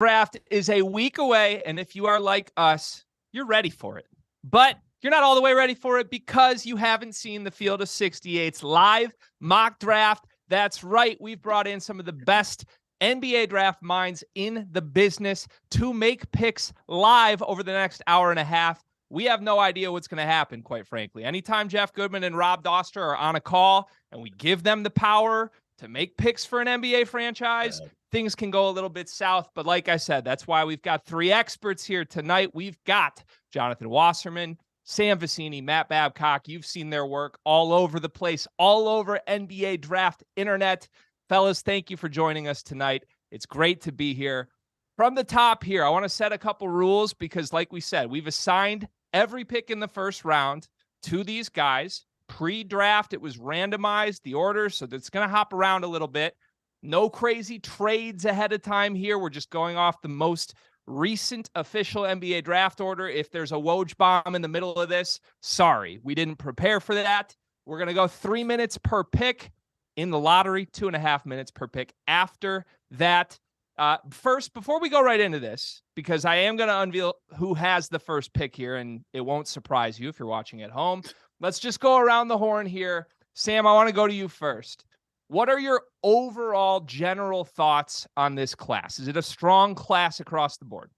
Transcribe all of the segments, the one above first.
Draft is a week away, and if you are like us, you're ready for it. But you're not all the way ready for it because you haven't seen the Field of 68's live mock draft. That's right. We've brought in some of the best NBA draft minds in the business to make picks live over the next hour and a half. We have no idea what's going to happen, quite frankly. Anytime Jeff Goodman and Rob Dauster are on a call and we give them the power to make picks for an NBA franchise, things can go a little bit south. But like I said, that's why we've got three experts here tonight. We've got Jonathan Wasserman, Sam Vecenie, Matt Babcock. You've seen their work all over the place, all over NBA draft internet. Fellas, thank you for joining us tonight. It's great to be here. From the top here, I want to set a couple rules because, like we said, we've assigned every pick in the first round to these guys. Pre-draft, it was randomized, the order, so that's going to hop around a little bit. No crazy trades ahead of time here. We're just going off the most recent official NBA draft order. If there's a Woj bomb in the middle of this, sorry, we didn't prepare for that. We're going to go 3 minutes per pick in the lottery, 2.5 minutes per pick after that. First, before we go right into this, because I am going to unveil who has the first pick here, and it won't surprise you if you're watching at home. Let's just go around the horn here. Sam, I want to go to you first. What are your overall general thoughts on this class? Is it a strong class across the board?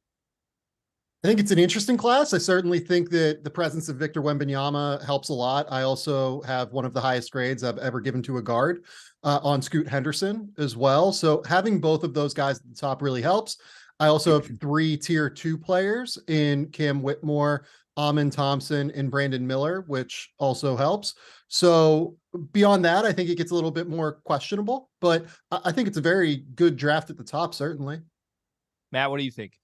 I think it's an interesting class. I certainly think that the presence of Victor Wembanyama helps a lot. I also have one of the highest grades I've ever given to a guard on Scoot Henderson as well. So having both of those guys at the top really helps. I also have 3 tier 2 players in Cam Whitmore, Amin Thompson, and Brandon Miller, which also helps. So beyond that, I think it gets a little bit more questionable, but I think it's a very good draft at the top, certainly. Matt, what do you think?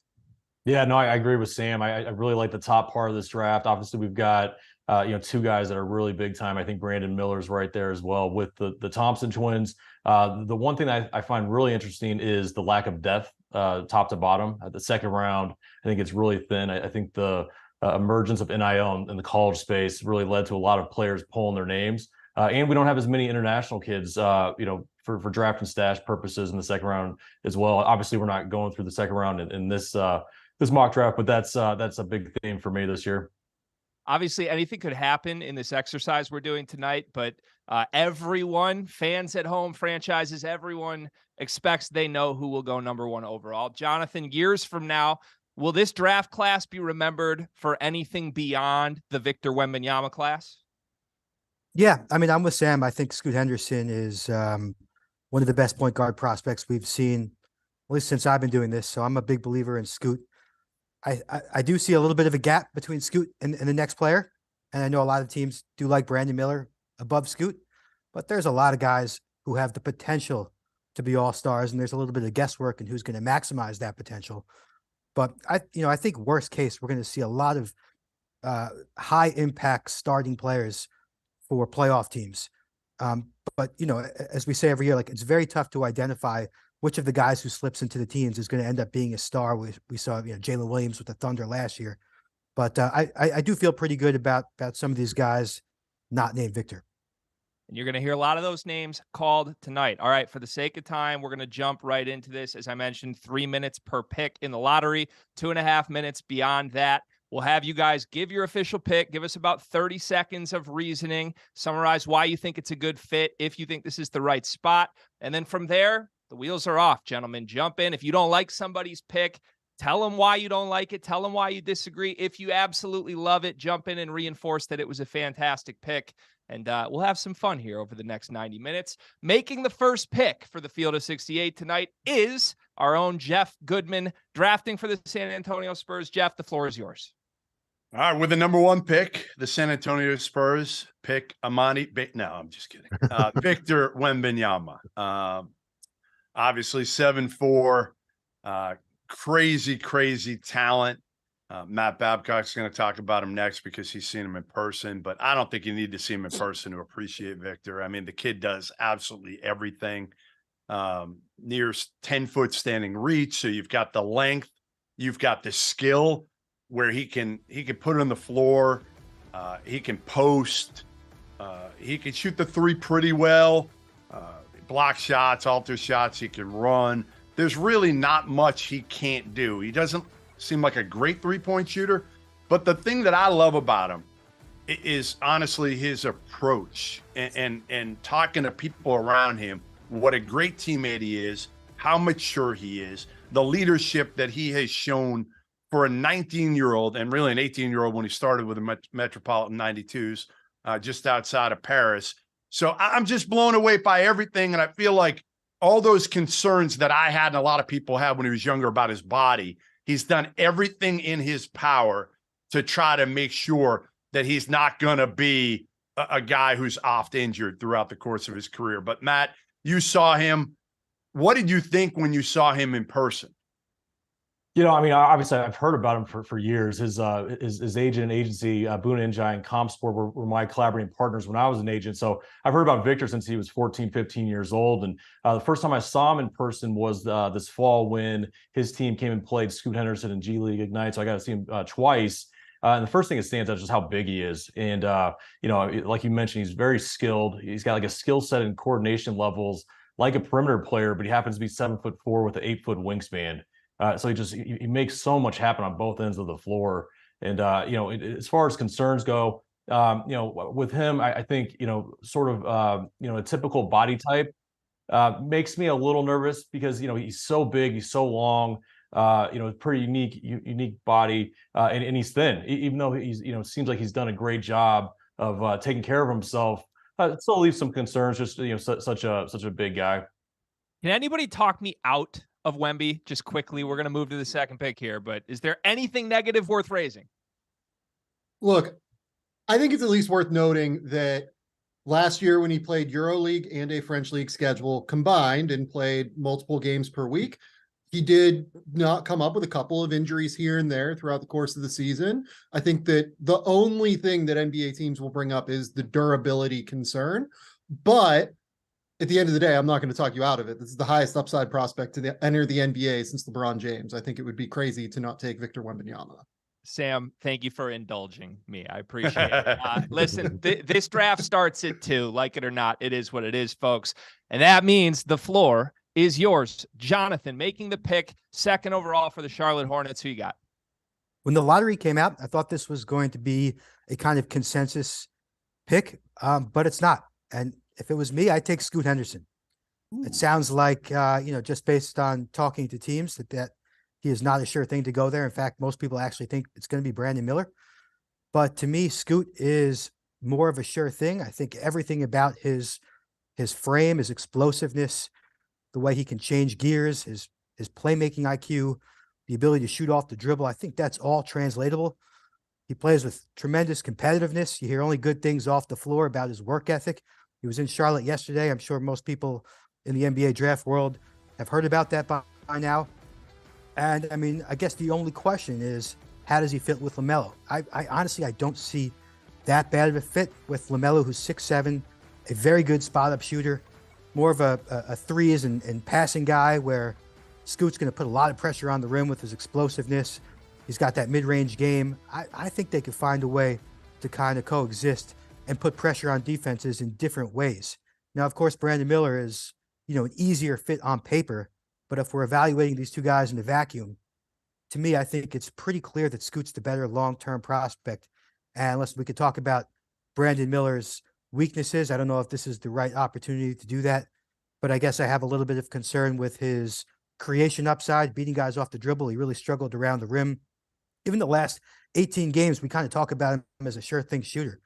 Yeah, no, I agree with Sam. I really like the top part of this draft. Obviously, we've got 2 guys that are really big time. I think Brandon Miller's right there as well with the Thompson twins. The one thing I find really interesting is the lack of depth, top to bottom. At the second round, I think it's really thin. I think the emergence of NIL in the college space really led to a lot of players pulling their names. And we don't have as many international kids, for draft and stash purposes in the second round as well. Obviously, we're not going through the second round in this mock draft, but that's a big theme for me this year. Obviously, anything could happen in this exercise we're doing tonight, but everyone, fans at home, franchises, everyone expects they know who will go number 1 overall. Jonathan, years from now, will this draft class be remembered for anything beyond the Victor Wembanyama class? Yeah, I mean, I'm with Sam. I think Scoot Henderson is one of the best point guard prospects we've seen, at least since I've been doing this. So I'm a big believer in Scoot. I do see a little bit of a gap between Scoot and the next player. And I know a lot of teams do like Brandon Miller above Scoot, but there's a lot of guys who have the potential to be all-stars, and there's a little bit of guesswork in who's going to maximize that potential. But I think worst case, we're going to see a lot of high impact starting players for playoff teams. But as we say every year, like, it's very tough to identify which of the guys who slips into the teams is going to end up being a star. We saw Jalen Williams with the Thunder last year, but I do feel pretty good about some of these guys not named Victor. And you're going to hear a lot of those names called tonight. All right, for the sake of time, we're going to jump right into this. As I mentioned, 3 minutes per pick in the lottery, 2.5 minutes beyond that. We'll have you guys give your official pick. Give us about 30 seconds of reasoning. Summarize why you think it's a good fit, if you think this is the right spot. And then from there, the wheels are off, gentlemen. Jump in. If you don't like somebody's pick, tell them why you don't like it. Tell them why you disagree. If you absolutely love it, jump in and reinforce that it was a fantastic pick. And we'll have some fun here over the next 90 minutes. Making the first pick for the Field of 68 tonight is our own Jeff Goodman, drafting for the San Antonio Spurs. Jeff, the floor is yours. All right, with the number 1 pick, the San Antonio Spurs pick No, I'm just kidding. Victor Wembanyama. Obviously 7'4", crazy talent. Matt Babcock's going to talk about him next because he's seen him in person, but I don't think you need to see him in person to appreciate Victor. I mean, the kid does absolutely everything. Near 10-foot standing reach, so you've got the length, you've got the skill where he can put it on the floor, he can post, he can shoot the 3 pretty well. Block shots, alter shots, he can run. there's really not much he can't do. He doesn't seem like a great three-point shooter, but the thing that I love about him is honestly his approach and talking to people around him, what a great teammate he is, how mature he is, the leadership that he has shown for a 19-year-old and really an 18-year-old when he started with the Metropolitan 92s just outside of Paris. So I'm just blown away by everything. And I feel like all those concerns that I had and a lot of people had when he was younger about his body, he's done everything in his power to try to make sure that he's not going to be a guy who's oft injured throughout the course of his career. But Matt, you saw him. What did you think when you saw him in person? You know, I mean, obviously I've heard about him for years. His agent agency, Boone and Giant ComSport were my collaborating partners when I was an agent. So I've heard about Victor since he was 14, 15 years old. And the first time I saw him in person was this fall when his team came and played Scoot Henderson and G League Ignite. So I got to see him twice. And the first thing that stands out is just how big he is. And, you know, like you mentioned, he's very skilled. He's got like a skill set and coordination levels like a perimeter player, but he happens to be 7'4" with an 8-foot wingspan. So he makes so much happen on both ends of the floor. And, you know, as far as concerns go, you know, with him, I think, you know, sort of, you know, a typical body type makes me a little nervous because, you know, he's so big, he's so long, you know, pretty unique body, and he's thin, even though he's, you know, seems like he's done a great job of taking care of himself. It still leaves some concerns, just, you know, such a big guy. Can anybody talk me out of Wemby just quickly? We're going to move to the second pick here, but is there anything negative worth raising? Look, I think it's at least worth noting that last year when he played EuroLeague and a French league schedule combined and played multiple games per week, he did not come up with a couple of injuries here and there throughout the course of the season. I think that the only thing that NBA teams will bring up is the durability concern. But at the end of the day, I'm not going to talk you out of it. This is the highest upside prospect to enter the NBA since LeBron James. I think it would be crazy to not take Victor Wembanyama. Sam, thank you for indulging me. I appreciate it. Listen, this draft starts at 2. Like it or not, it is what it is, folks. And that means the floor is yours. Jonathan, making the pick, second overall for the Charlotte Hornets. Who you got? When the lottery came out, I thought this was going to be a kind of consensus pick, but it's not. And if it was me, I'd take Scoot Henderson. Ooh. It sounds like, you know, just based on talking to teams that he is not a sure thing to go there. In fact, most people actually think it's going to be Brandon Miller. But to me, Scoot is more of a sure thing. I think everything about his frame, his explosiveness, the way he can change gears, his playmaking IQ, the ability to shoot off the dribble, I think that's all translatable. He plays with tremendous competitiveness. You hear only good things off the floor about his work ethic. He was in Charlotte yesterday. I'm sure most people in the NBA draft world have heard about that by now. And I mean, I guess the only question is, how does he fit with LaMelo? I honestly, I don't see that bad of a fit with LaMelo, who's 6'7", a very good spot-up shooter, more of a threes and passing guy, where Scoot's going to put a lot of pressure on the rim with his explosiveness. He's got that mid-range game. I think they could find a way to kind of coexist and put pressure on defenses in different ways. Now, of course, Brandon Miller is, you know, an easier fit on paper, but if we're evaluating these two guys in a vacuum, to me, I think it's pretty clear that Scoot's the better long-term prospect. And unless we could talk about Brandon Miller's weaknesses, I don't know if this is the right opportunity to do that, but I guess I have a little bit of concern with his creation upside, beating guys off the dribble. He really struggled around the rim. Even the last 18 games, we kind of talk about him as a sure thing shooter.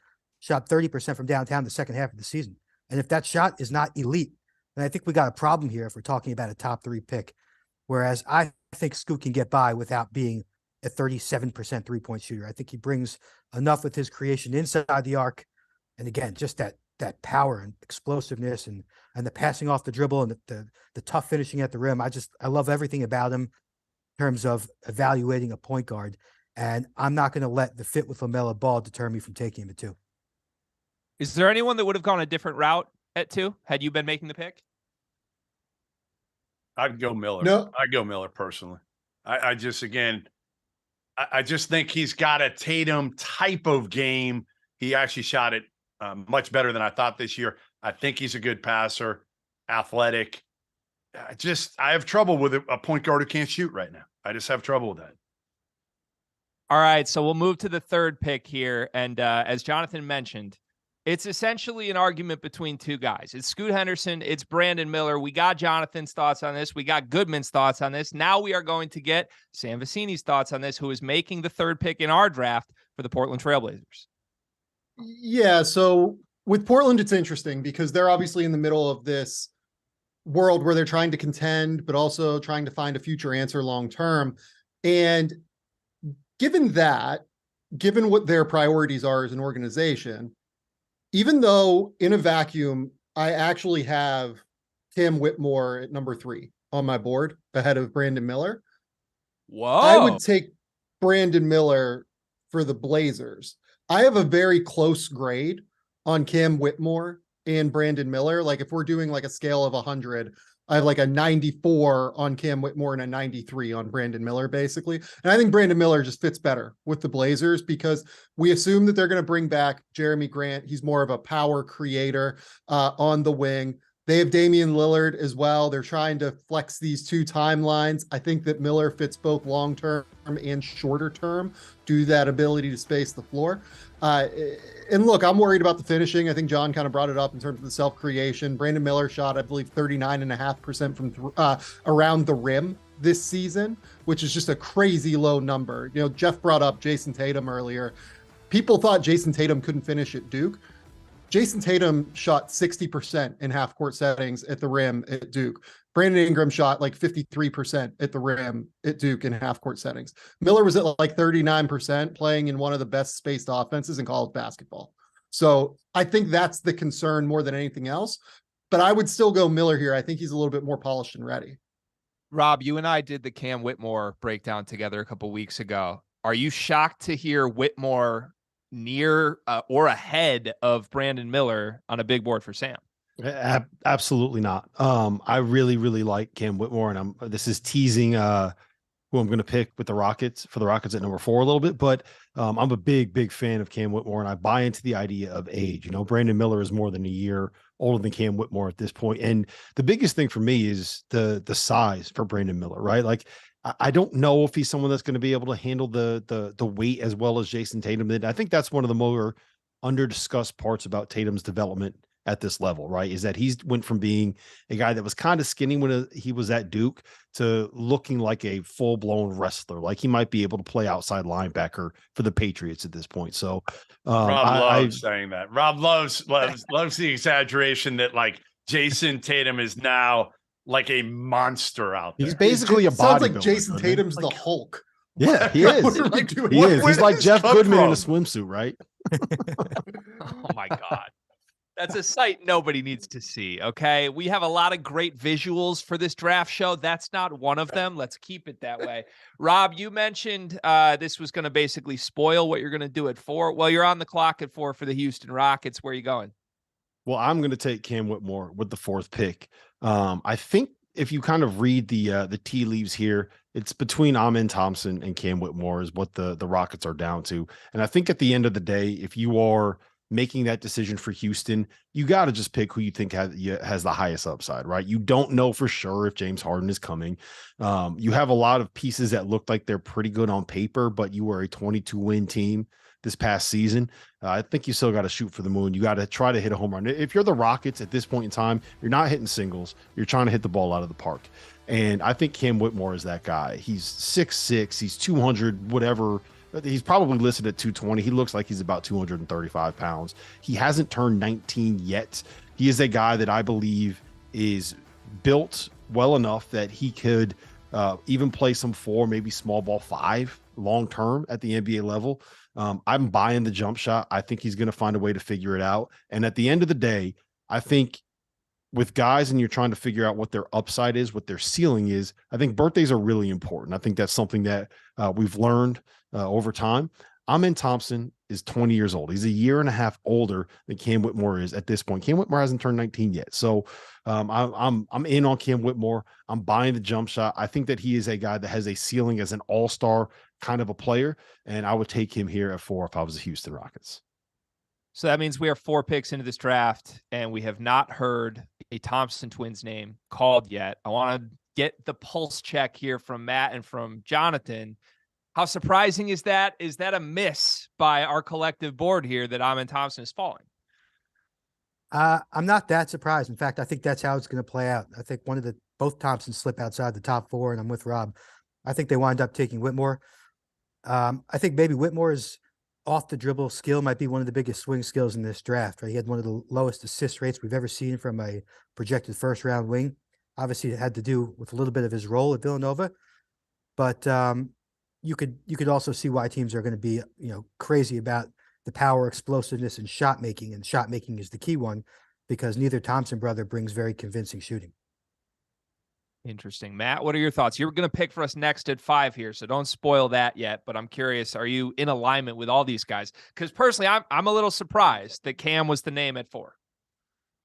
Shot 30% from downtown the second half of the season. And if that shot is not elite, then I think we got a problem here if we're talking about a top 3 pick. Whereas I think Scoot can get by without being a 37% three-point shooter. I think he brings enough with his creation inside the arc. And again, just that power and explosiveness and the passing off the dribble and the tough finishing at the rim. I love everything about him in terms of evaluating a point guard. And I'm not going to let the fit with LaMelo Ball deter me from taking him at 2. Is there anyone that would have gone a different route at 2 had you been making the pick? I'd go Miller. No. I'd go Miller personally. I just think he's got a Tatum type of game. He actually shot it much better than I thought this year. I think he's a good passer, athletic. I have trouble with a point guard who can't shoot right now. I just have trouble with that. All right, so we'll move to the third pick here. And as Jonathan mentioned, it's essentially an argument between two guys. It's Scoot Henderson. It's Brandon Miller. We got Jonathan's thoughts on this. We got Goodman's thoughts on this. Now we are going to get Sam Vecenie's thoughts on this, who is making the third pick in our draft for the Portland Trailblazers. Yeah, so with Portland, it's interesting because they're obviously in the middle of this world where they're trying to contend, but also trying to find a future answer long-term. And given what their priorities are as an organization, even though in a vacuum, I actually have Cam Whitmore at number 3 on my board ahead of Brandon Miller. Whoa. I would take Brandon Miller for the Blazers. I have a very close grade on Cam Whitmore and Brandon Miller. Like if we're doing like a scale of 100, I have like a 94 on Cam Whitmore and a 93 on Brandon Miller, basically. And I think Brandon Miller just fits better with the Blazers because we assume that they're going to bring back Jeremy Grant. He's more of a power creator on the wing. They have Damian Lillard as well. They're trying to flex these two timelines. I think that Miller fits both long-term and shorter term due to that ability to space the floor. And look, I'm worried about the finishing. I think John kind of brought it up in terms of the self-creation. Brandon Miller shot, I believe, 39.5% from around the rim this season, which is just a crazy low number. You know, Jeff brought up Jason Tatum earlier. People thought Jason Tatum couldn't finish at Duke. Jason Tatum shot 60% in half-court settings at the rim at Duke. Brandon Ingram shot like 53% at the rim at Duke in half-court settings. Miller was at like 39% playing in one of the best spaced offenses in college basketball. So I think that's the concern more than anything else. But I would still go Miller here. I think he's a little bit more polished and ready. Rob, you and I did the Cam Whitmore breakdown together a couple weeks ago. Are you shocked to hear Whitmore near or ahead of Brandon Miller on a big board for Sam? Absolutely not. I really, really like Cam Whitmore, and this is teasing who I'm going to pick with the Rockets at number 4 a little bit, but I'm a big fan of Cam Whitmore, and I buy into the idea of age. You know, Brandon Miller is more than a year older than Cam Whitmore at this point, and the biggest thing for me is the size for Brandon Miller, right? Like, I don't know if he's someone that's going to be able to handle the weight as well as Jason Tatum did. I think that's one of the more under-discussed parts about Tatum's development at this level, right? Is that he's went from being a guy that was kind of skinny when he was at Duke to looking like a full-blown wrestler. Like he might be able to play outside linebacker for the Patriots at this point. So Rob loves saying that. Rob loves the exaggeration that like Jason Tatum is now like a monster out there. He's basically a bodybuilder. Sounds like Jason Tatum's the Hulk. Yeah, he is. He is. He's like Jeff Goodman in a swimsuit, right? Oh my God. That's a sight nobody needs to see, okay? We have a lot of great visuals for this draft show. That's not one of them. Let's keep it that way. Rob, you mentioned this was going to basically spoil what you're going to do at 4. Well, you're on the clock at 4 for the Houston Rockets. Where are you going? Well, I'm going to take Cam Whitmore with the 4th pick. I think if you kind of read the tea leaves here, it's between Amen Thompson and Cam Whitmore is what the Rockets are down to. And I think at the end of the day, if you are making that decision for Houston, you got to just pick who you think has the highest upside, right? You don't know for sure if James Harden is coming. You have a lot of pieces that look like they're pretty good on paper, but you were a 22-win team this past season. I think you still got to shoot for the moon. You got to try to hit a home run. If you're the Rockets at this point in time, you're not hitting singles. You're trying to hit the ball out of the park. And I think Cam Whitmore is that guy. He's 6'6", he's 200, whatever. He's probably listed at 220. He looks like he's about 235 pounds. He hasn't turned 19 yet. He is a guy that I believe is built well enough that he could even play some 4, maybe small ball 5 long-term at the NBA level. I'm buying the jump shot. I think he's going to find a way to figure it out. And at the end of the day, I think with guys and you're trying to figure out what their upside is, what their ceiling is, I think birthdays are really important. I think that's something that we've learned over time. Amen Thompson is 20 years old. He's a year and a half older than Cam Whitmore is at this point. Cam Whitmore hasn't turned 19 yet. So I'm in on Cam Whitmore. I'm buying the jump shot. I think that he is a guy that has a ceiling as an all-star kind of a player. And I would take him here at 4 if I was the Houston Rockets. So that means we are 4 picks into this draft, and we have not heard a Thompson twins name called yet. I want to get the pulse check here from Matt and from Jonathan. How surprising is that? Is that a miss by our collective board here that Amen Thompson is falling? I'm not that surprised. In fact, I think that's how it's going to play out. I think both Thompsons slip outside the top 4, and I'm with Rob. I think they wind up taking Whitmore. I think maybe Whitmore's off the dribble skill might be one of the biggest swing skills in this draft, right? He had one of the lowest assist rates we've ever seen from a projected first round wing. Obviously, it had to do with a little bit of his role at Villanova, but you could also see why teams are going to be, crazy about the power, explosiveness, and shot making. And shot making is the key one because neither Thompson brother brings very convincing shooting. Interesting. Matt, what are your thoughts? You're going to pick for us next at 5 here, so don't spoil that yet. But I'm curious, are you in alignment with all these guys? Because personally, I'm a little surprised that Cam was the name at 4.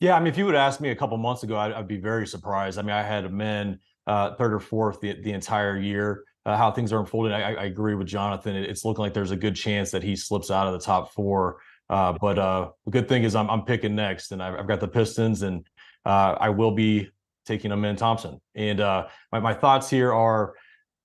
Yeah, I mean, if you would ask me a couple months ago, I'd be very surprised. I mean, I had men 3rd or 4th the entire year. How things are unfolding, I agree with Jonathan. It's looking like there's a good chance that he slips out of the top 4. But the good thing is I'm picking next, and I've got the Pistons, and I will be taking Amen Thompson. And my thoughts here are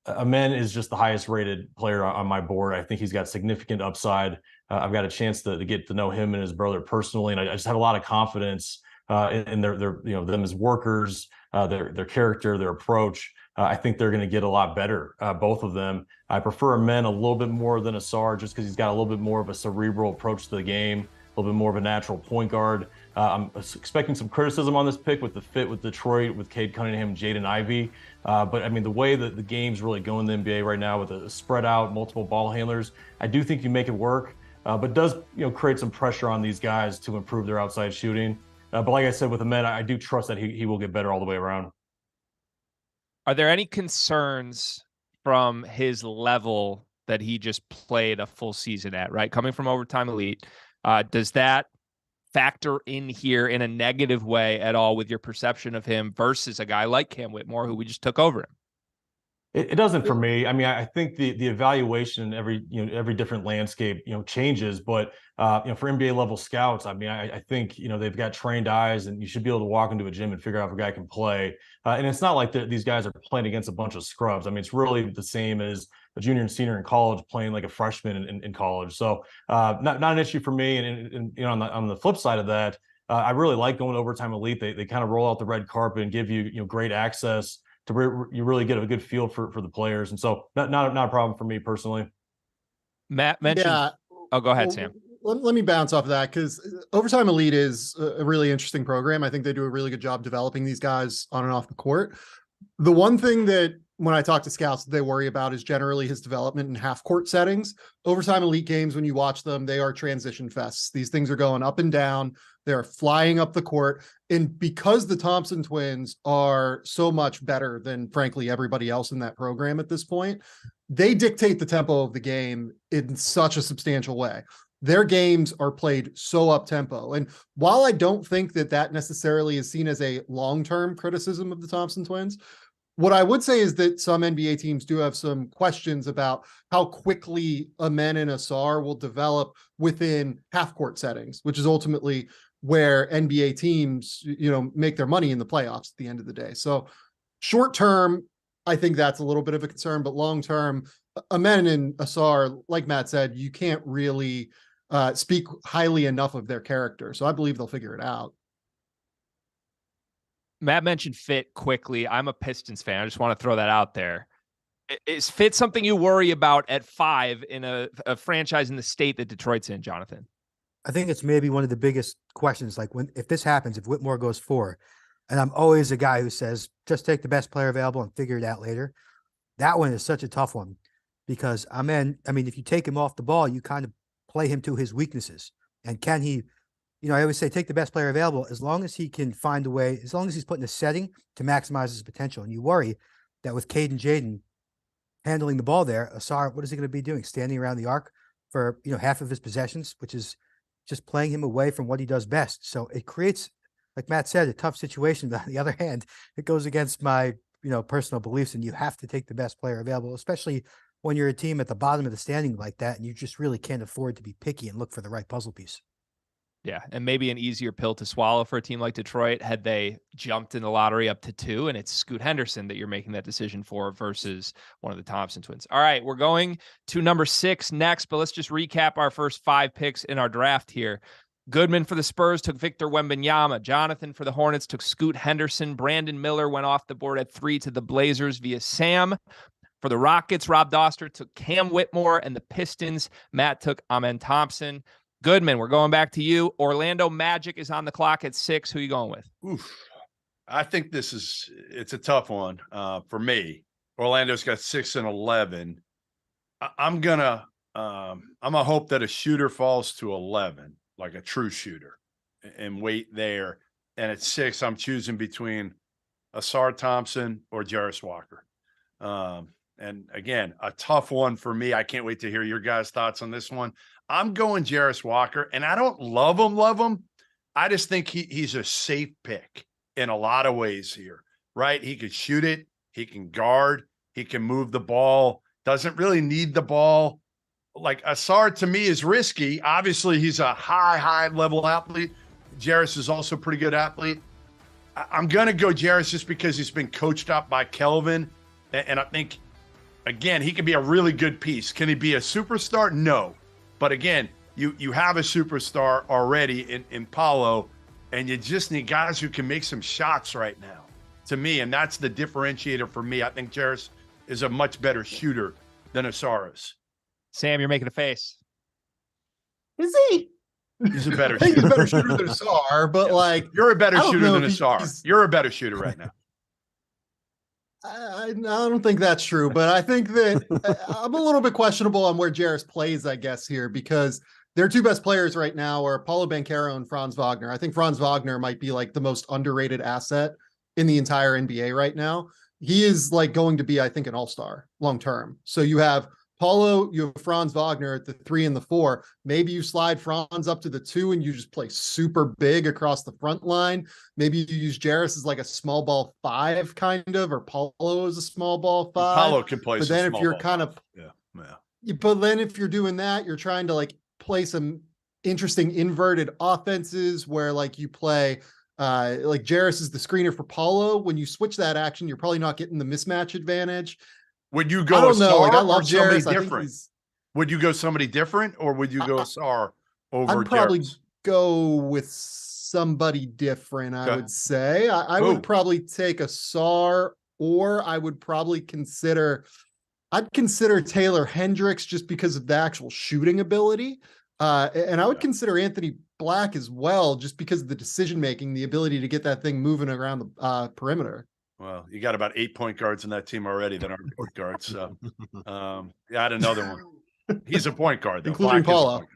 Amen is just the highest rated player on my board. I think he's got significant upside. I've got a chance to get to know him and his brother personally, and I just have a lot of confidence in their them as workers, their character, their approach. I think they're going to get a lot better, both of them. I prefer Amen a little bit more than Asar just because he's got a little bit more of a cerebral approach to the game, a little bit more of a natural point guard. I'm expecting some criticism on this pick with the fit with Detroit, with Cade Cunningham, Jaden Ivey. But I mean, the way that the game's really going in the NBA right now with a spread out, multiple ball handlers, I do think you make it work, but does create some pressure on these guys to improve their outside shooting. But like I said, with Amen, I do trust that he will get better all the way around. Are there any concerns from his level that he just played a full season at, right? Coming from overtime elite, does that factor in here in a negative way at all with your perception of him versus a guy like Cam Whitmore, who we just took over him? It doesn't for me. I mean, I think the evaluation in every different landscape changes, but for NBA level scouts, I mean, I think they've got trained eyes, and you should be able to walk into a gym and figure out if a guy can play. And it's not like these guys are playing against a bunch of scrubs. I mean, it's really the same as a junior and senior in college playing like a freshman in college. So not an issue for me. And on the flip side of that, I really like going to overtime elite. They kind of roll out the red carpet and give you great access to you really get a good feel for the players. And so not a problem for me personally. Matt mentioned. Yeah. Oh, go ahead, Sam. Let me bounce off of that because Overtime Elite is a really interesting program. I think they do a really good job developing these guys on and off the court. The one thing that when I talk to scouts they worry about is generally his development in half court settings. Overtime Elite games, when you watch them, they are transition fests. These things are going up and down. They're flying up the court. And because the Thompson twins are so much better than, frankly, everybody else in that program at this point, they dictate the tempo of the game in such a substantial way. Their games are played so up tempo. And while I don't think that necessarily is seen as a long-term criticism of the Thompson twins, what I would say is that some NBA teams do have some questions about how quickly Amen and Asar will develop within half-court settings, which is ultimately where NBA teams, make their money in the playoffs at the end of the day. So short-term, I think that's a little bit of a concern, but long-term, Amen and Asar, like Matt said, you can't really speak highly enough of their character. So I believe they'll figure it out. Matt mentioned fit quickly. I'm a Pistons fan. I just want to throw that out there. Is fit something you worry about at 5 in a franchise in the state that Detroit's in, Jonathan? I think it's maybe one of the biggest questions. Like if this happens, if Whitmore goes 4, and I'm always a guy who says, just take the best player available and figure it out later. That one is such a tough one because if you take him off the ball, you kind of play him to his weaknesses. And can he, I always say, take the best player available as long as he can find a way, as long as he's put in a setting to maximize his potential. And you worry that with Cade and Jaden handling the ball there, Asar, what is he going to be doing? Standing around the arc for, half of his possessions, which is just playing him away from what he does best. So it creates, like Matt said, a tough situation. But on the other hand, it goes against my, personal beliefs, and you have to take the best player available, especially when you're a team at the bottom of the standing like that, and you just really can't afford to be picky and look for the right puzzle piece. Yeah, and maybe an easier pill to swallow for a team like Detroit had they jumped in the lottery up to 2, and it's Scoot Henderson that you're making that decision for versus one of the Thompson twins. All right, we're going to number 6 next, but let's just recap our first 5 picks in our draft here. Goodman for the Spurs took Victor Wembanyama. Jonathan for the Hornets took Scoot Henderson. Brandon Miller went off the board at 3 to the Blazers via Sam. For the Rockets, Rob Dauster took Cam Whitmore, and the Pistons, Matt took Amen Thompson. Goodman, we're going back to you. Orlando Magic is on the clock at 6. Who are you going with? Oof. I think it's a tough one for me. Orlando's got 6 and 11. I'm gonna hope that a shooter falls to 11, like a true shooter, and wait there. And at 6, I'm choosing between Asar Thompson or Jarris Walker. And again, a tough one for me. I can't wait to hear your guys' thoughts on this one. I'm going Jarris Walker, and I don't love him. I just think he's a safe pick in a lot of ways here, right? He could shoot it. He can guard. He can move the ball. Doesn't really need the ball. Like Asar to me is risky. Obviously, he's a high level athlete. Jarris is also a pretty good athlete. I'm going to go Jarris just because he's been coached up by Kelvin. And I think, again, he can be a really good piece. Can he be a superstar? No. But again, you have a superstar already in Paolo, and you just need guys who can make some shots right now, to me. And that's the differentiator for me. I think Jarris is a much better shooter than Asar is. Sam, you're making a face. Is he? He's a better I think he's shooter. a better shooter than Asar, but Yeah. like You're a better I don't shooter know than if Asar. he's- You're a better shooter right now. I don't think that's true, but I think that I'm a little bit questionable on where Jarris plays, I guess, here, because their 2 best players right now are Paulo Banchero and Franz Wagner. I think Franz Wagner might be like the most underrated asset in the entire NBA right now. He is like going to be, I think, an all-star long-term. So you have Paulo, you have Franz Wagner at the 3 and the 4. Maybe you slide Franz up to the 2 and you just play super big across the front line. Maybe you use Jarris as like a small ball 5 kind of, or Paulo as a small ball 5. Paulo can play. But some then if small you're ball kind stuff. of, but then if you're doing that, you're trying to like play some interesting inverted offenses where like you play like Jarris is the screener for Paulo. When you switch that action, you're probably not getting the mismatch advantage. Would you I go don't know. Like I Asar or love somebody Jarris. I think different? Would you go somebody different, or would you go Asar over I'd probably Jarris? go with somebody different. I Okay. would say I Ooh. would probably take Asar, or I would probably I'd consider Taylor Hendricks just because of the actual shooting ability. And I would consider Anthony Black as well, just because of the decision-making, the ability to get that thing moving around the perimeter. Well, you got about 8 point guards in that team already that aren't point guards. So, yeah, I had another one. He's a point guard, though. Including Black is a Paulo. point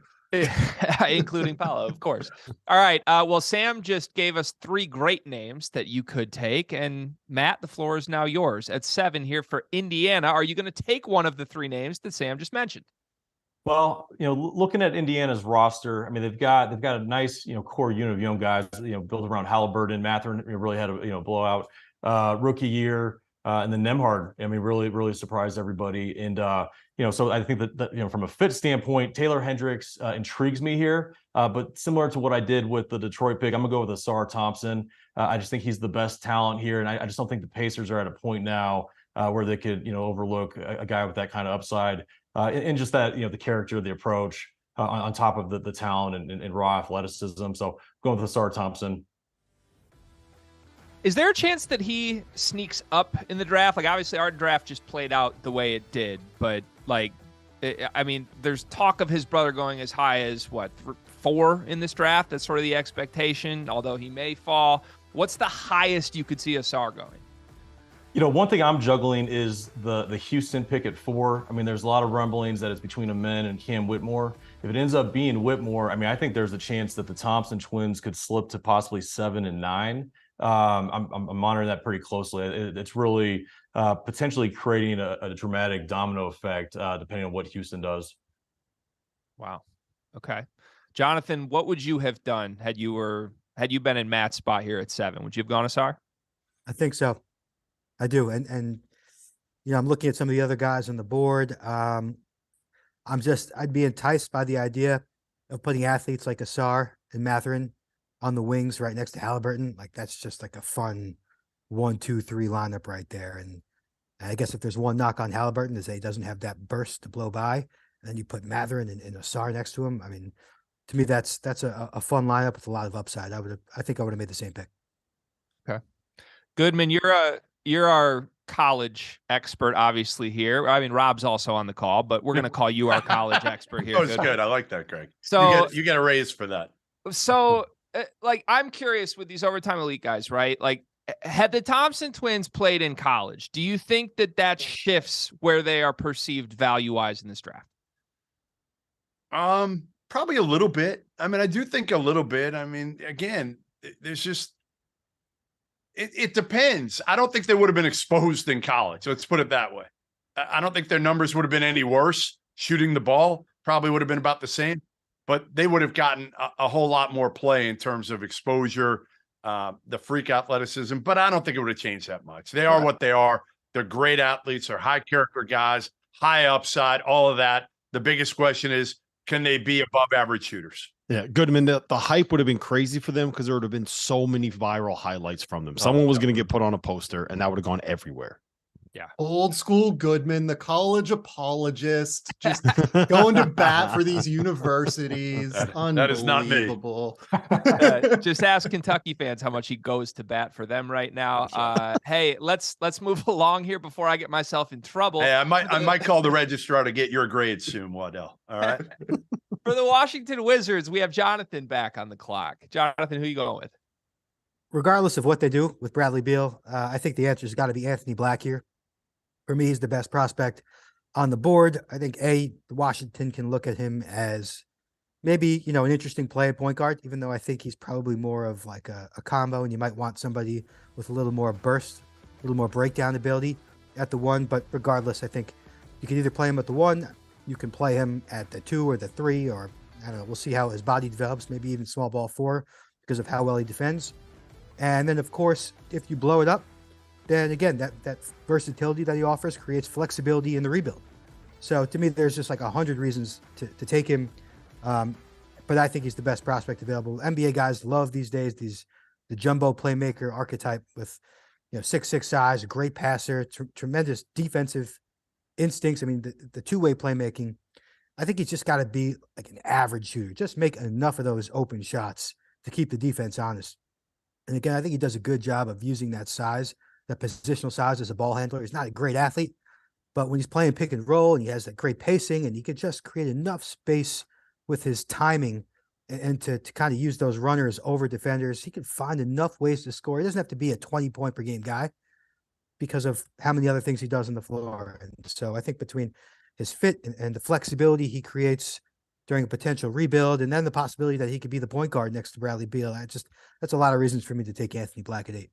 guard. Including Paulo, of course. All right. Well, Sam just gave us 3 great names that you could take. And Matt, the floor is now yours at 7 here for Indiana. Are you going to take one of the 3 names that Sam just mentioned? Well, looking at Indiana's roster, I mean, they've got a nice, core unit of young guys, built around Halliburton. Mathurin really had a, blowout rookie year. And then Nembhard, I mean, really surprised everybody. And, so I think that from a fit standpoint, Taylor Hendricks intrigues me here. But similar to what I did with the Detroit pick, I'm going to go with Asar Thompson. I just think he's the best talent here. And I just don't think the Pacers are at a point now where they could, overlook a guy with that kind of upside. And just that, the character, the approach on top of the talent and raw athleticism. So going with Asar Thompson. Is there a chance that he sneaks up in the draft? Like, obviously, our draft just played out the way it did. But, like, I mean, there's talk of his brother going as high as, 4 in this draft? That's sort of the expectation, although he may fall. What's the highest you could see Asar going? One thing I'm juggling is the Houston pick at 4. I mean, there's a lot of rumblings that it's between Amen and Cam Whitmore. If it ends up being Whitmore, I mean, I think there's a chance that the Thompson twins could slip to possibly 7 and 9. I'm monitoring that pretty closely. It's really potentially creating a dramatic domino effect depending on what Houston does. Wow. Okay. Jonathan, what would you have done had you been in Matt's spot here at 7? Would you have gone Asar? I think so. I do. And I'm looking at some of the other guys on the board. I'd be enticed by the idea of putting athletes like Asar and Mathurin on the wings right next to Halliburton. Like that's just like a fun 1-2-3 lineup right there. And I guess if there's one knock on Halliburton is that he doesn't have that burst to blow by. And then you put Mathurin and Asar next to him. I mean, to me, that's a fun lineup with a lot of upside. I think I would have made the same pick. Okay. Goodman, you're our college expert, obviously, here. I mean, Rob's also on the call, but we're going to call you our college expert here. Oh, it's good. I like that, Greg. So you get a raise for that. So, like, I'm curious with these overtime elite guys, right? Like, had the Thompson twins played in college, do you think that shifts where they are perceived value-wise in this draft? Probably a little bit. I mean, I do think a little bit. I mean, again, there's just it depends. I don't think they would have been exposed in college. Let's put it that way. I don't think their numbers would have been any worse. Shooting the ball probably would have been about the same, but they would have gotten a whole lot more play in terms of exposure, the freak athleticism. But I don't think it would have changed that much. They are what they are. They're great athletes. They're high character guys, high upside, all of that. The biggest question is, can they be above average shooters? Yeah, Goodman, the hype would have been crazy for them because there would have been so many viral highlights from them. Someone was going to get put on a poster, and that would have gone everywhere. Yeah. Old school Goodman, the college apologist, just going to bat for these universities. That is not me. Unbelievable. Just ask Kentucky fans how much he goes to bat for them right now. Hey, let's move along here before I get myself in trouble. Hey, I might call the registrar to get your grades soon, Waddell. All right. For the Washington Wizards, we have Jonathan back on the clock. Jonathan, who are you going with? Regardless of what they do with Bradley Beal, I think the answer's got to be Anthony Black here. For me, he's the best prospect on the board. I think Washington can look at him as maybe, an interesting play at point guard, even though I think he's probably more of like a combo, and you might want somebody with a little more burst, a little more breakdown ability at the one. But regardless, I think you can either play him at the one, you can play him at the 2 or the 3, or I don't know. We'll see how his body develops, maybe even small ball 4 because of how well he defends. And then, of course, if you blow it up, then again, that versatility that he offers creates flexibility in the rebuild. So to me, there's just like 100 reasons to take him. But I think he's the best prospect available. NBA guys love these days, the jumbo playmaker archetype with 6'6" size, a great passer, tremendous defensive instincts. I mean, the two-way playmaking. I think he's just got to be like an average shooter. Just make enough of those open shots to keep the defense honest. And again, I think he does a good job of using that size, that positional size as a ball handler. He's not a great athlete, but when he's playing pick and roll and he has that great pacing and he can just create enough space with his timing and to kind of use those runners over defenders, he can find enough ways to score. He doesn't have to be a 20-point per game guy because of how many other things he does on the floor. And so I think between his fit and the flexibility he creates during a potential rebuild, and then the possibility that he could be the point guard next to Bradley Beal, that's a lot of reasons for me to take Anthony Black at 8.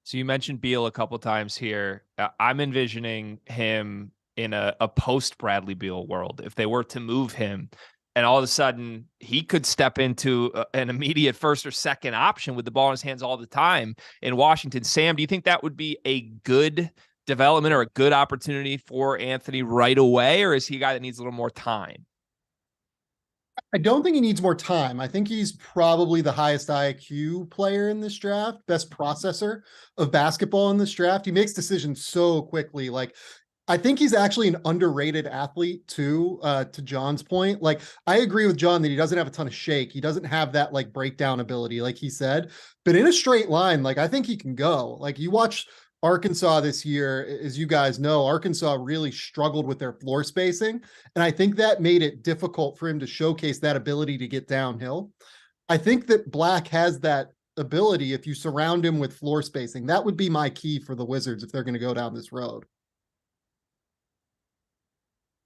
So you mentioned Beal a couple times here. I'm envisioning him in a post Bradley Beal world. If they were to move him, and all of a sudden he could step into an immediate first or second option with the ball in his hands all the time in Washington. Sam, do you think that would be a good development or a good opportunity for Anthony right away, or is he a guy that needs a little more time? I don't think he needs more time. I think he's probably the highest IQ player in this draft, best processor of basketball in this draft. He makes decisions so quickly. Like, I think he's actually an underrated athlete too, to John's point. Like, I agree with John that he doesn't have a ton of shake. He doesn't have that like breakdown ability, like he said, but in a straight line, like I think he can go. Like, you watch Arkansas this year, as you guys know, Arkansas really struggled with their floor spacing. And I think that made it difficult for him to showcase that ability to get downhill. I think that Black has that ability if you surround him with floor spacing. That would be my key for the Wizards if they're going to go down this road.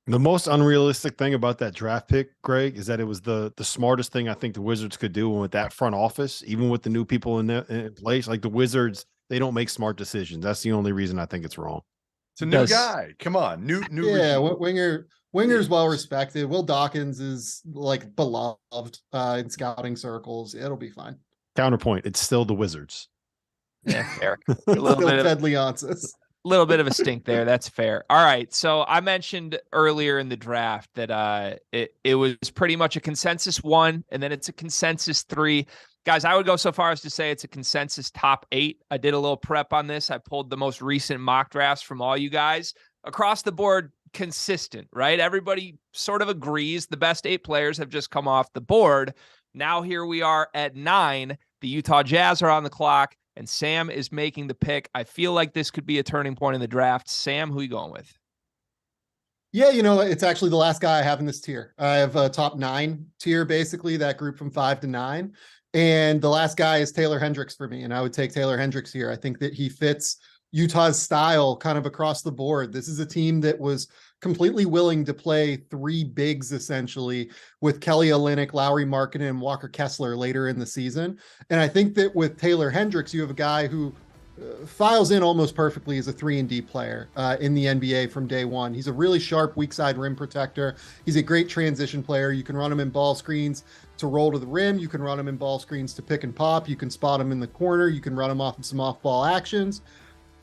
The most unrealistic thing about that draft pick, Greg, is that it was the smartest thing I think the Wizards could do. And with that front office, even with the new people in place, like the Wizards, they don't make smart decisions. That's the only reason I think it's wrong. It's a new guy. Come on. New. Yeah, Winger's well respected. Will Dawkins is like beloved in scouting circles. It'll be fine. Counterpoint, it's still the Wizards. Yeah, fair. A little bit Ted Leonsis. Little bit of a stink there. That's fair. All right. So I mentioned earlier in the draft that it was pretty much a consensus 1, and then it's a consensus 3. Guys, I would go so far as to say it's a consensus top 8. I did a little prep on this. I pulled the most recent mock drafts from all you guys. Across the board, consistent, right? Everybody sort of agrees the best 8 players have just come off the board. Now here we are at 9. The Utah Jazz are on the clock, and Sam is making the pick. I feel like this could be a turning point in the draft. Sam, who are you going with? Yeah, it's actually the last guy I have in this tier. I have a top 9 tier, basically, that group from 5 to 9. And the last guy is Taylor Hendricks for me, and I would take Taylor Hendricks here. I think that he fits Utah's style kind of across the board. This is a team that was completely willing to play 3 bigs, essentially, with Kelly Olynyk, Lauri Markkanen, and Walker Kessler later in the season. And I think that with Taylor Hendricks, you have a guy who files in almost perfectly as a 3-and-D player in the NBA from day one. He's a really sharp weak side rim protector. He's a great transition player. You can run him in ball screens to roll to the rim. You can run him in ball screens to pick and pop. You can spot him in the corner. You can run him off of some off-ball actions.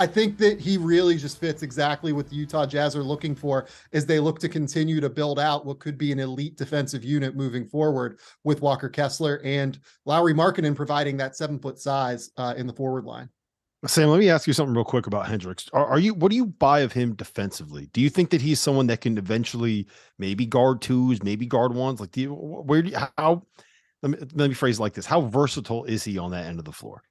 I think that he really just fits exactly what the Utah Jazz are looking for as they look to continue to build out what could be an elite defensive unit moving forward, with Walker Kessler and Lauri Markkanen providing that 7-foot size in the forward line. Sam, let me ask you something real quick about Hendricks. What do you buy of him defensively? Do you think that he's someone that can eventually maybe guard 2s, maybe guard 1s? Like, let me phrase it like this. How versatile is he on that end of the floor?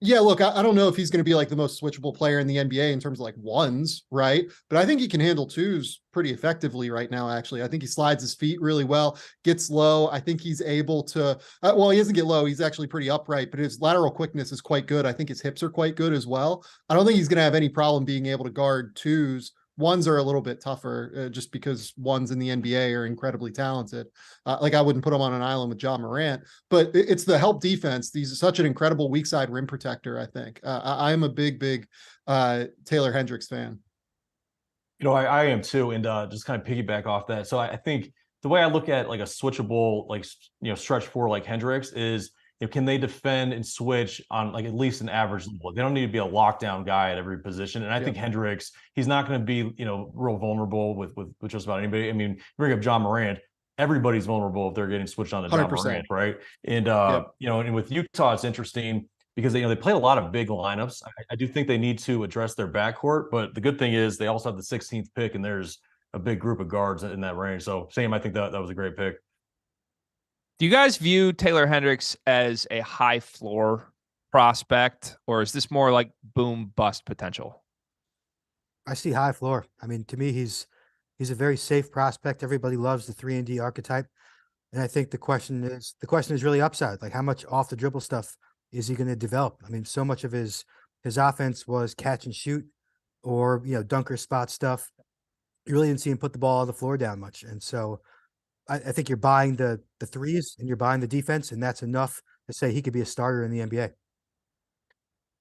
Yeah, look, I don't know if he's going to be like the most switchable player in the NBA in terms of like 1s, right? But I think he can handle 2s pretty effectively right now, actually. I think he slides his feet really well, gets low. I think he's able to, he doesn't get low. He's actually pretty upright, but his lateral quickness is quite good. I think his hips are quite good as well. I don't think he's going to have any problem being able to guard 2s. 1s are a little bit tougher just because 1s in the NBA are incredibly talented. Like I wouldn't put him on an island with John Morant, but it's the help defense. He's such an incredible weak side rim protector, I think. I'm a big Taylor Hendricks fan. I am too. And just kind of piggyback off that. So I think the way I look at like a switchable, stretch 4 like Hendricks is, can they defend and switch on like at least an average level? They don't need to be a lockdown guy at every position. And I think Hendricks, he's not going to be, real vulnerable with just about anybody. I mean, bring up John Morant, everybody's vulnerable if they're getting switched on to John 100%. Morant, right? And and with Utah, it's interesting because they play a lot of big lineups. I do think they need to address their backcourt, but the good thing is they also have the 16th pick, and there's a big group of guards in that range. So Sam, I think that was a great pick. Do you guys view Taylor Hendricks as a high floor prospect, or is this more like boom bust potential? I see high floor. I mean, to me, he's a very safe prospect. Everybody loves the 3-and-D archetype. And I think the question is really upside. Like, how much off the dribble stuff is he going to develop? I mean, so much of his offense was catch and shoot or, dunker spot stuff. You really didn't see him put the ball on the floor down much. And so I think you're buying the 3s and you're buying the defense, and that's enough to say he could be a starter in the NBA.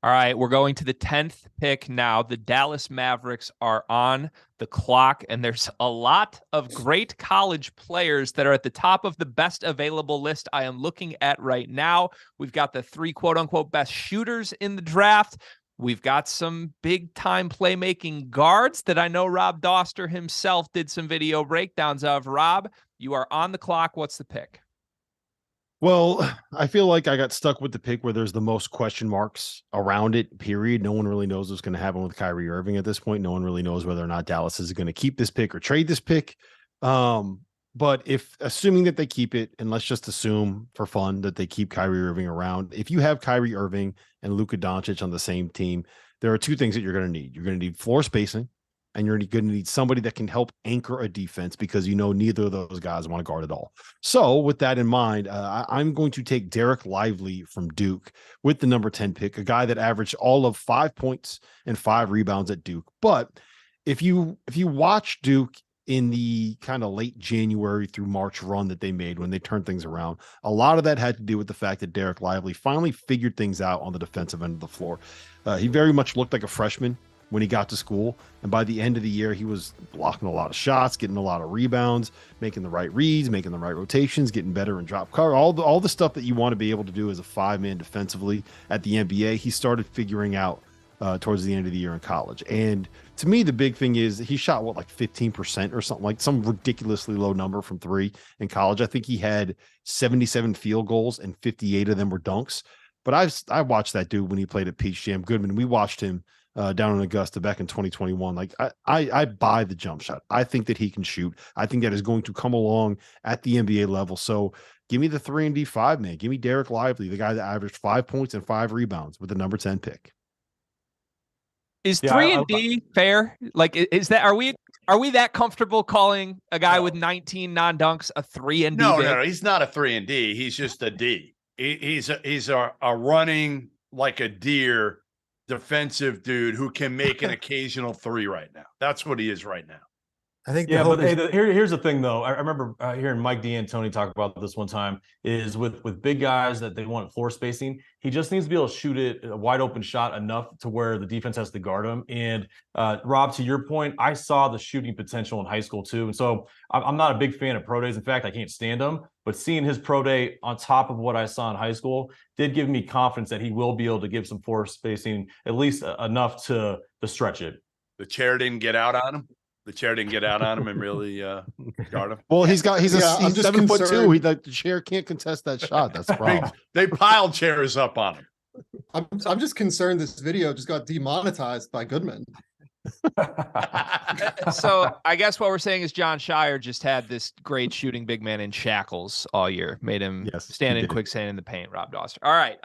All right, we're going to the 10th pick now. The Dallas Mavericks are on the clock, and there's a lot of great college players that are at the top of the best available list I am looking at right now. We've got the 3 quote-unquote best shooters in the draft. We've got some big-time playmaking guards that I know Rob Dauster himself did some video breakdowns of. Rob, you are on the clock. What's the pick? Well, I feel like I got stuck with the pick where there's the most question marks around it, period. No one really knows what's going to happen with Kyrie Irving at this point. No one really knows whether or not Dallas is going to keep this pick or trade this pick. But if assuming that they keep it, and let's just assume for fun that they keep Kyrie Irving around, if you have Kyrie Irving and Luka Doncic on the same team, there are 2 things that you're going to need. You're going to need floor spacing, and you're going to need somebody that can help anchor a defense because neither of those guys want to guard at all. So with that in mind, I'm going to take Derek Lively from Duke with the number 10 pick, a guy that averaged all of 5 points and 5 rebounds at Duke. But if you watch Duke in the kind of late January through March run that they made when they turned things around, a lot of that had to do with the fact that Derek Lively finally figured things out on the defensive end of the floor. He very much looked like a freshman when he got to school. And by the end of the year, he was blocking a lot of shots, getting a lot of rebounds, making the right reads, making the right rotations, getting better in drop cover, all the stuff that you want to be able to do as a 5-man defensively at the NBA. He started figuring out towards the end of the year in college. And to me, the big thing is he shot like 15% or something, like some ridiculously low number from three in college. I think he had 77 field goals and 58 of them were dunks. But I watched that dude when he played at Peach Jam. Goodman, we watched him down in Augusta back in 2021. Like I buy the jump shot. I think that he can shoot. I think that is going to come along at the NBA level. So give me the 3 and D5, man. Give me Derek Lively, the guy that averaged 5 points and 5 rebounds with the number 10 pick. Is 3 and D fair? Like, is that, are we that comfortable calling a guy with 19 non-dunks a 3 and D? No, he's not a 3 and D. He's just a D. He's a running like a deer defensive dude who can make an occasional 3 right now. That's what he is right now. I think. Yeah, but here's the thing, though. I remember hearing Mike D'Antoni talk about this one time. Is with big guys that they want floor spacing, he just needs to be able to shoot it a wide open shot enough to where the defense has to guard him. And Rob, to your point, I saw the shooting potential in high school too, and so I'm not a big fan of pro days. In fact, I can't stand them. But seeing his pro day on top of what I saw in high school did give me confidence that he will be able to give some floor spacing, at least enough to stretch it. The chair didn't get out on him. The chair didn't get out on him and really guard him. Well, he's 7'2". The chair can't contest that shot. That's the problem. They piled chairs up on him. I'm just concerned this video just got demonetized by Goodman. So I guess what we're saying is John Shire just had this great shooting big man in shackles all year, made him stand in quicksand in the paint. Rob Dauster. All right,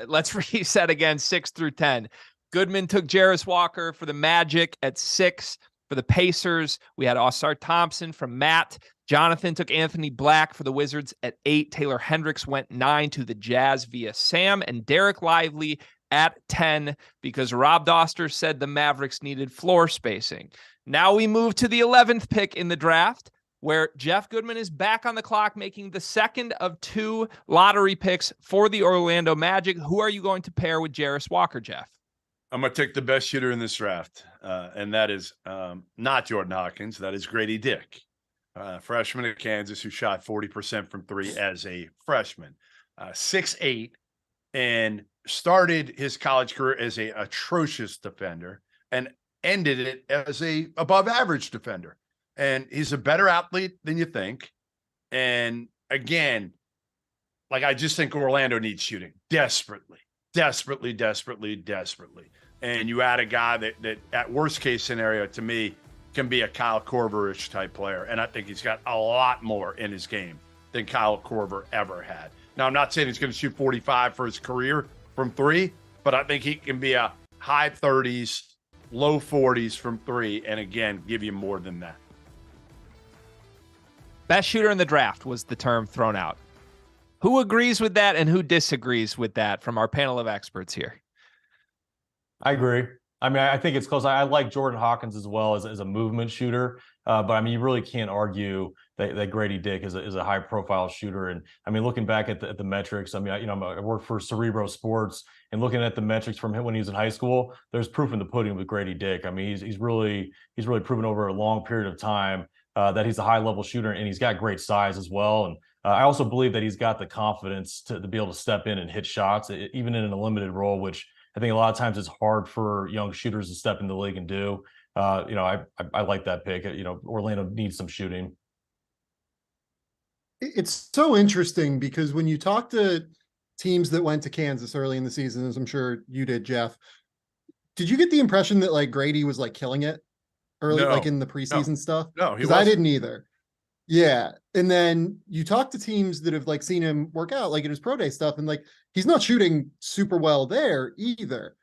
let's reset again. 6 through 10. Goodman took Jarris Walker for the Magic at 6. For the Pacers, we had Ausar Thompson from Matt. Jonathan took Anthony Black for the Wizards at 8. Taylor Hendricks went 9 to the Jazz via Sam, and Derek Lively at 10 because Rob Dauster said the Mavericks needed floor spacing. Now we move to the 11th pick in the draft, where Jeff Goodman is back on the clock, making the second of 2 lottery picks for the Orlando Magic. Who are you going to pair with Jarris Walker, Jeff? I'm going to take the best shooter in this draft, and that is not Jordan Hawkins. That is Grady Dick, freshman at Kansas who shot 40% from 3 as a freshman, 6'8", and started his college career as a atrocious defender and ended it as a above-average defender. And he's a better athlete than you think. And again, like I just think Orlando needs shooting desperately. And you add a guy that at worst case scenario to me can be a Kyle Korver-ish type player. And I think he's got a lot more in his game than Kyle Korver ever had. Now, I'm not saying he's going to shoot 45 for his career from 3, but I think he can be a high 30s, low 40s from 3. And again, give you more than that. Best shooter in the draft was the term thrown out. Who agrees with that and who disagrees with that from our panel of experts here? I agree. I mean, I think it's close. I like Jordan Hawkins as well as a movement shooter. But I mean, you really can't argue that Grady Dick is a high profile shooter. And I mean, looking back at the metrics, I mean, I work for Cerebro Sports, and looking at the metrics from him when he was in high school, there's proof in the pudding with Grady Dick. I mean, he's really proven over a long period of time that he's a high level shooter, and he's got great size as well. And I also believe that he's got the confidence to be able to step in and hit shots, even in a limited role, which I think a lot of times it's hard for young shooters to step into the league and do. I like that pick. Orlando needs some shooting. It's so interesting because when you talk to teams that went to Kansas early in the season, as I'm sure you did, Jeff, did you get the impression that like Grady was like killing it early, like in the preseason stuff? No, because I didn't either. Yeah. And then you talk to teams that have like seen him work out like in his pro day stuff, and like he's not shooting super well there either.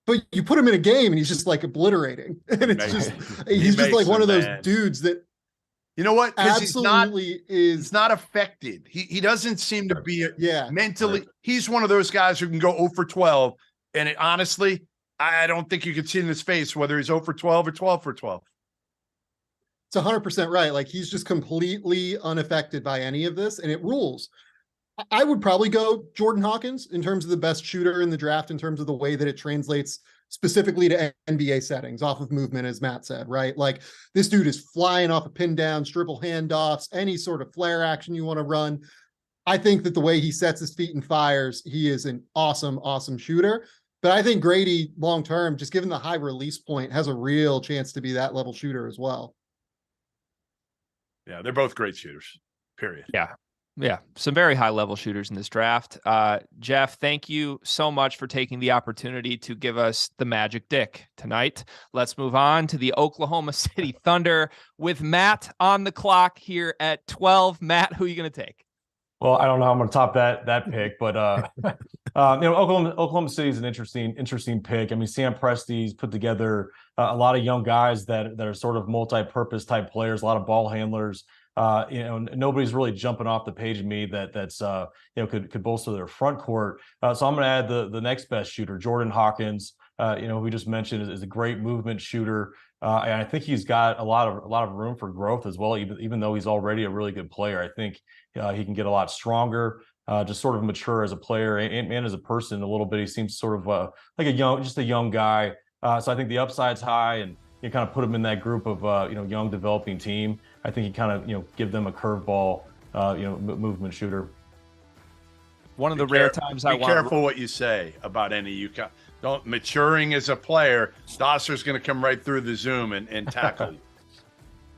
But you put him in a game and he's just like obliterating. And it's he's just like one of those dudes that, you know what? Absolutely he's not affected. He doesn't seem to be mentally. Right. He's one of those guys who can go 0 for 12. And honestly, I don't think you could see in his face whether he's 0 for 12 or 12 for 12. It's 100% right. Like he's just completely unaffected by any of this, and it rules. I would probably go Jordan Hawkins in terms of the best shooter in the draft, in terms of the way that it translates specifically to NBA settings off of movement, as Matt said, right? Like this dude is flying off of pin downs, dribble handoffs, any sort of flare action you want to run. I think that the way he sets his feet and fires, he is an awesome, awesome shooter. But I think Grady long-term, just given the high release point, has a real chance to be that level shooter as well. Yeah, they're both great shooters, period. Yeah, some very high-level shooters in this draft. Jeff, thank you so much for taking the opportunity to give us the magic dick tonight. Let's move on to the Oklahoma City Thunder with Matt on the clock here at 12. Matt, who are you going to take? Well, I don't know how I'm going to top that pick, but Oklahoma City is an interesting pick. I mean, Sam Presti's put together a lot of young guys that are sort of multi-purpose type players, a lot of ball handlers. Nobody's really jumping off the page of me that's could bolster their front court. So I'm going to add the next best shooter, Jordan Hawkins. Who we just mentioned is a great movement shooter, and I think he's got a lot of room for growth as well. Even though he's already a really good player, I think he can get a lot stronger, just sort of mature as a player and as a person a little bit. He seems sort of like a young guy. So I think the upside's high, and you kind of put him in that group of young developing team. I think he kind of give them a curveball, movement shooter. One of the rare times I want. Be careful what you say about any UConn. Don't maturing as a player. Dauster's going to come right through the Zoom and tackle you.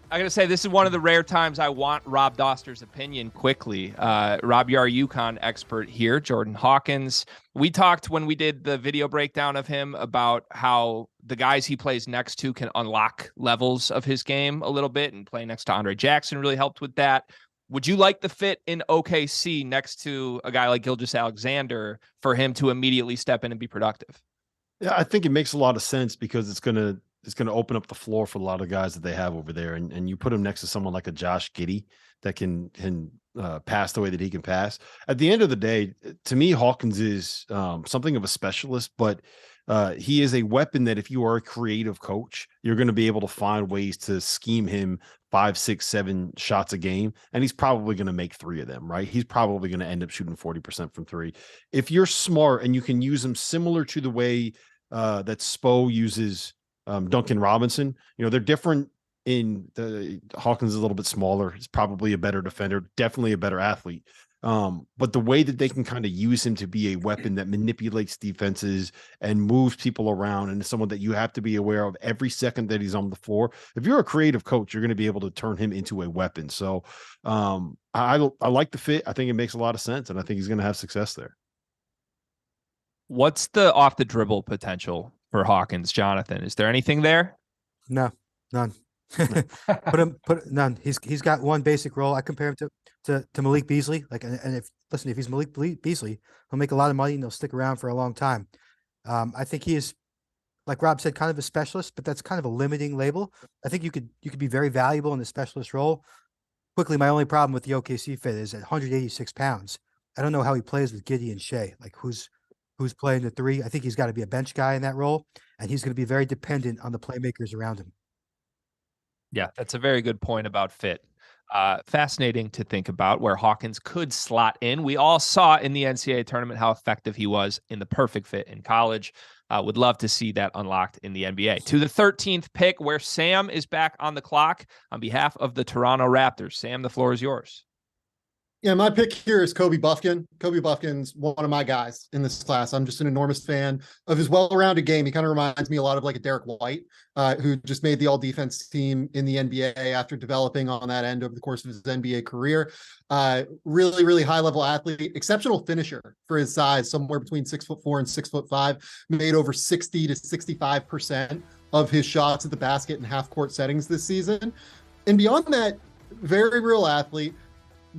I got to say, this is one of the rare times I want Rob Dauster's opinion quickly. Rob, you're our UConn expert here, Jordan Hawkins. We talked when we did the video breakdown of him about how the guys he plays next to can unlock levels of his game a little bit, and playing next to Andre Jackson really helped with that. Would you like the fit in OKC next to a guy like Gilgeous-Alexander for him to immediately step in and be productive? Yeah, I think it makes a lot of sense because it's gonna open up the floor for a lot of guys that they have over there, and you put him next to someone like a Josh Giddey that can pass the way that he can pass. At the end of the day, to me, Hawkins is something of a specialist, but he is a weapon that if you are a creative coach, you're going to be able to find ways to scheme him 5, 6, 7 shots a game, and he's probably going to make 3 of them, right? He's probably going to end up shooting 40% from 3. If you're smart and you can use him similar to the way that Spo uses Duncan Robinson, they're different. In the Hawkins is a little bit smaller. He's probably a better defender, definitely a better athlete. But the way that they can kind of use him to be a weapon that manipulates defenses and moves people around, and someone that you have to be aware of every second that he's on the floor. If you're a creative coach, you're going to be able to turn him into a weapon. So I like the fit. I think it makes a lot of sense, and I think he's going to have success there. What's the off the dribble potential for Hawkins, Jonathan? Is there anything there? No, none. Put none. He's got one basic role. I compare him to Malik Beasley. And if he's Malik Beasley, he'll make a lot of money and he'll stick around for a long time. I think he is, like Rob said, kind of a specialist, but that's kind of a limiting label. I think you could be very valuable in the specialist role. Quickly, my only problem with the OKC fit is at 186 pounds. I don't know how he plays with Giddey and Shea. Like who's playing the 3. I think he's got to be a bench guy in that role, and he's going to be very dependent on the playmakers around him. Yeah, that's a very good point about fit. Fascinating to think about where Hawkins could slot in. We all saw in the NCAA tournament how effective he was in the perfect fit in college. Would love to see that unlocked in the NBA. To the 13th pick, where Sam is back on the clock on behalf of the Toronto Raptors. Sam, the floor is yours. Yeah, my pick here is Kobe Buffkin. Kobe Buffkin's one of my guys in this class. I'm just an enormous fan of his well-rounded game. He kind of reminds me a lot of like a Derek White, who just made the all-defense team in the NBA after developing on that end over the course of his NBA career. Really, really high-level athlete, exceptional finisher for his size, somewhere between 6'4" and 6'5", made over 60 to 65% of his shots at the basket in half-court settings this season. And beyond that, very real athlete,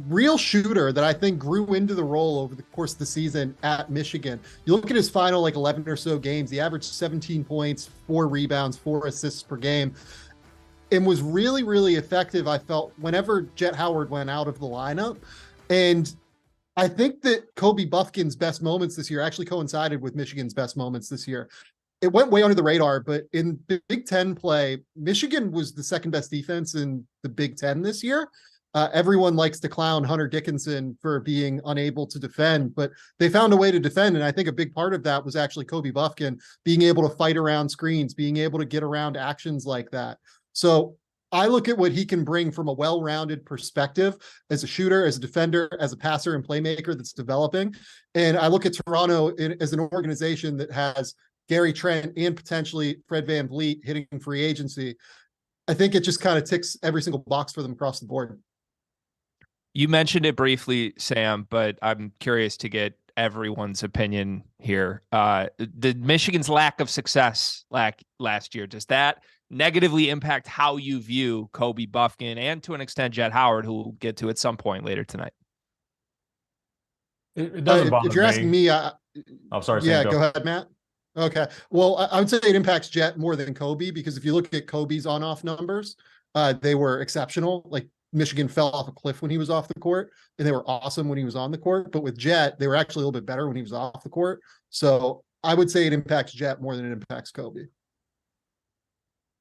real shooter that I think grew into the role over the course of the season at Michigan. You look at his final 11 or so games, he averaged 17 points, 4 rebounds, 4 assists per game, and was really, really effective, I felt, whenever Jet Howard went out of the lineup. And I think that Kobe Buffkin's best moments this year actually coincided with Michigan's best moments this year. It went way under the radar, but in the Big Ten play, Michigan was the second best defense in the Big Ten this year. Everyone likes to clown Hunter Dickinson for being unable to defend, but they found a way to defend. And I think a big part of that was actually Kobe Buffkin being able to fight around screens, being able to get around actions like that. So I look at what he can bring from a well-rounded perspective as a shooter, as a defender, as a passer and playmaker that's developing. And I look at Toronto as an organization that has Gary Trent and potentially Fred VanVleet hitting free agency. I think it just kind of ticks every single box for them across the board. You mentioned it briefly, Sam, but I'm curious to get everyone's opinion here. Did Michigan's lack of success last year, does that negatively impact how you view Kobe Buffkin and to an extent Jet Howard, who we'll get to at some point later tonight? It doesn't bother me. If you're asking me, I'm sorry. Yeah, Sam, go ahead, Matt. Okay. Well, I would say it impacts Jet more than Kobe, because if you look at Kobe's on-off numbers, they were exceptional. Like, Michigan fell off a cliff when he was off the court, and they were awesome when he was on the court. But with Jet, they were actually a little bit better when he was off the court. So I would say it impacts Jet more than it impacts Kobe.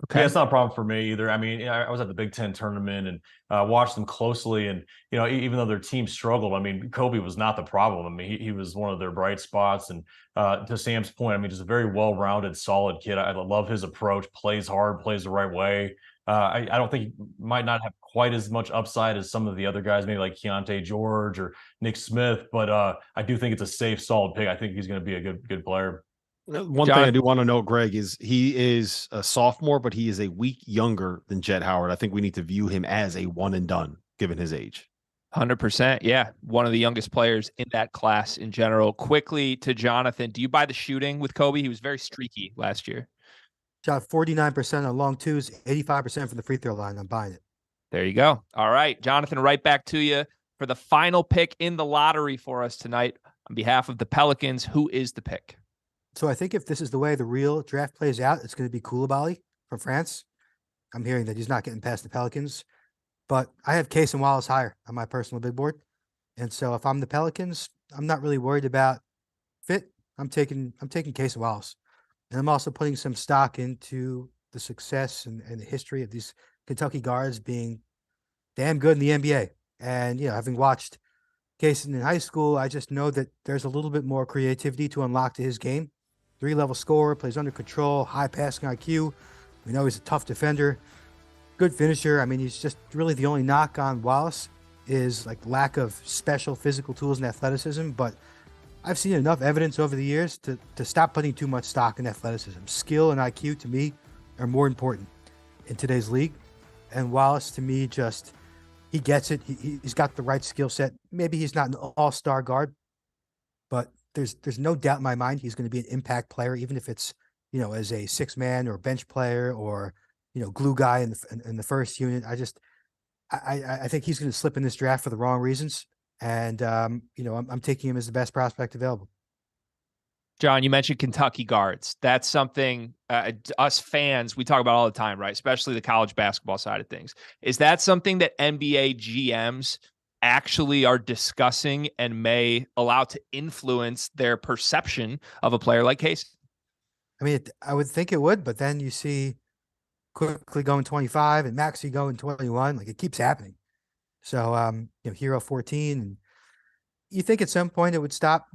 Okay. Yeah, it's not a problem for me either. I mean, I was at the Big Ten tournament and watched them closely. And, even though their team struggled, I mean, Kobe was not the problem. I mean, he was one of their bright spots. And to Sam's point, I mean, just a very well-rounded, solid kid. I love his approach, plays hard, plays the right way. I don't think he might not have quite as much upside as some of the other guys, maybe like Keontae George or Nick Smith, but I do think it's a safe, solid pick. I think he's going to be a good player. One thing I do want to know, Greg, is he is a sophomore, but he is a week younger than Jet Howard. I think we need to view him as a one and done, given his age. 100%. Yeah. One of the youngest players in that class in general. Quickly to Jonathan, do you buy the shooting with Kobe? He was very streaky last year. Shot 49% on long twos, 85% from the free throw line. I'm buying it. There you go. All right, Jonathan, right back to you for the final pick in the lottery for us tonight. On behalf of the Pelicans, who is the pick? So I think if this is the way the real draft plays out, it's going to be Koulibaly from France. I'm hearing that he's not getting past the Pelicans, but I have Case and Wallace higher on my personal big board. And so if I'm the Pelicans, I'm not really worried about fit. I'm taking Case and Wallace. And I'm also putting some stock into the success and the history of these Kentucky guards being damn good in the NBA. And, having watched Kaysen in high school, I just know that there's a little bit more creativity to unlock to his game. 3-level scorer, plays under control, high passing IQ. We know he's a tough defender, good finisher. I mean, he's just really the only knock on Wallace is like lack of special physical tools and athleticism. But I've seen enough evidence over the years to stop putting too much stock in athleticism. Skill and IQ, to me, are more important in today's league. And Wallace, to me, he gets it. He's got the right skill set. Maybe he's not an all-star guard, but there's no doubt in my mind he's going to be an impact player, even if it's, as a six-man or bench player or, glue guy in the first unit. I think he's going to slip in this draft for the wrong reasons. And, I'm taking him as the best prospect available. John, you mentioned Kentucky guards. That's something us fans, we talk about all the time, right? Especially the college basketball side of things. Is that something that NBA GMs actually are discussing and may allow to influence their perception of a player like Case? I mean, I would think it would, but then you see quickly going 25 and Maxey going 21. Like, it keeps happening. So, Hero 14, and you think at some point it would stop.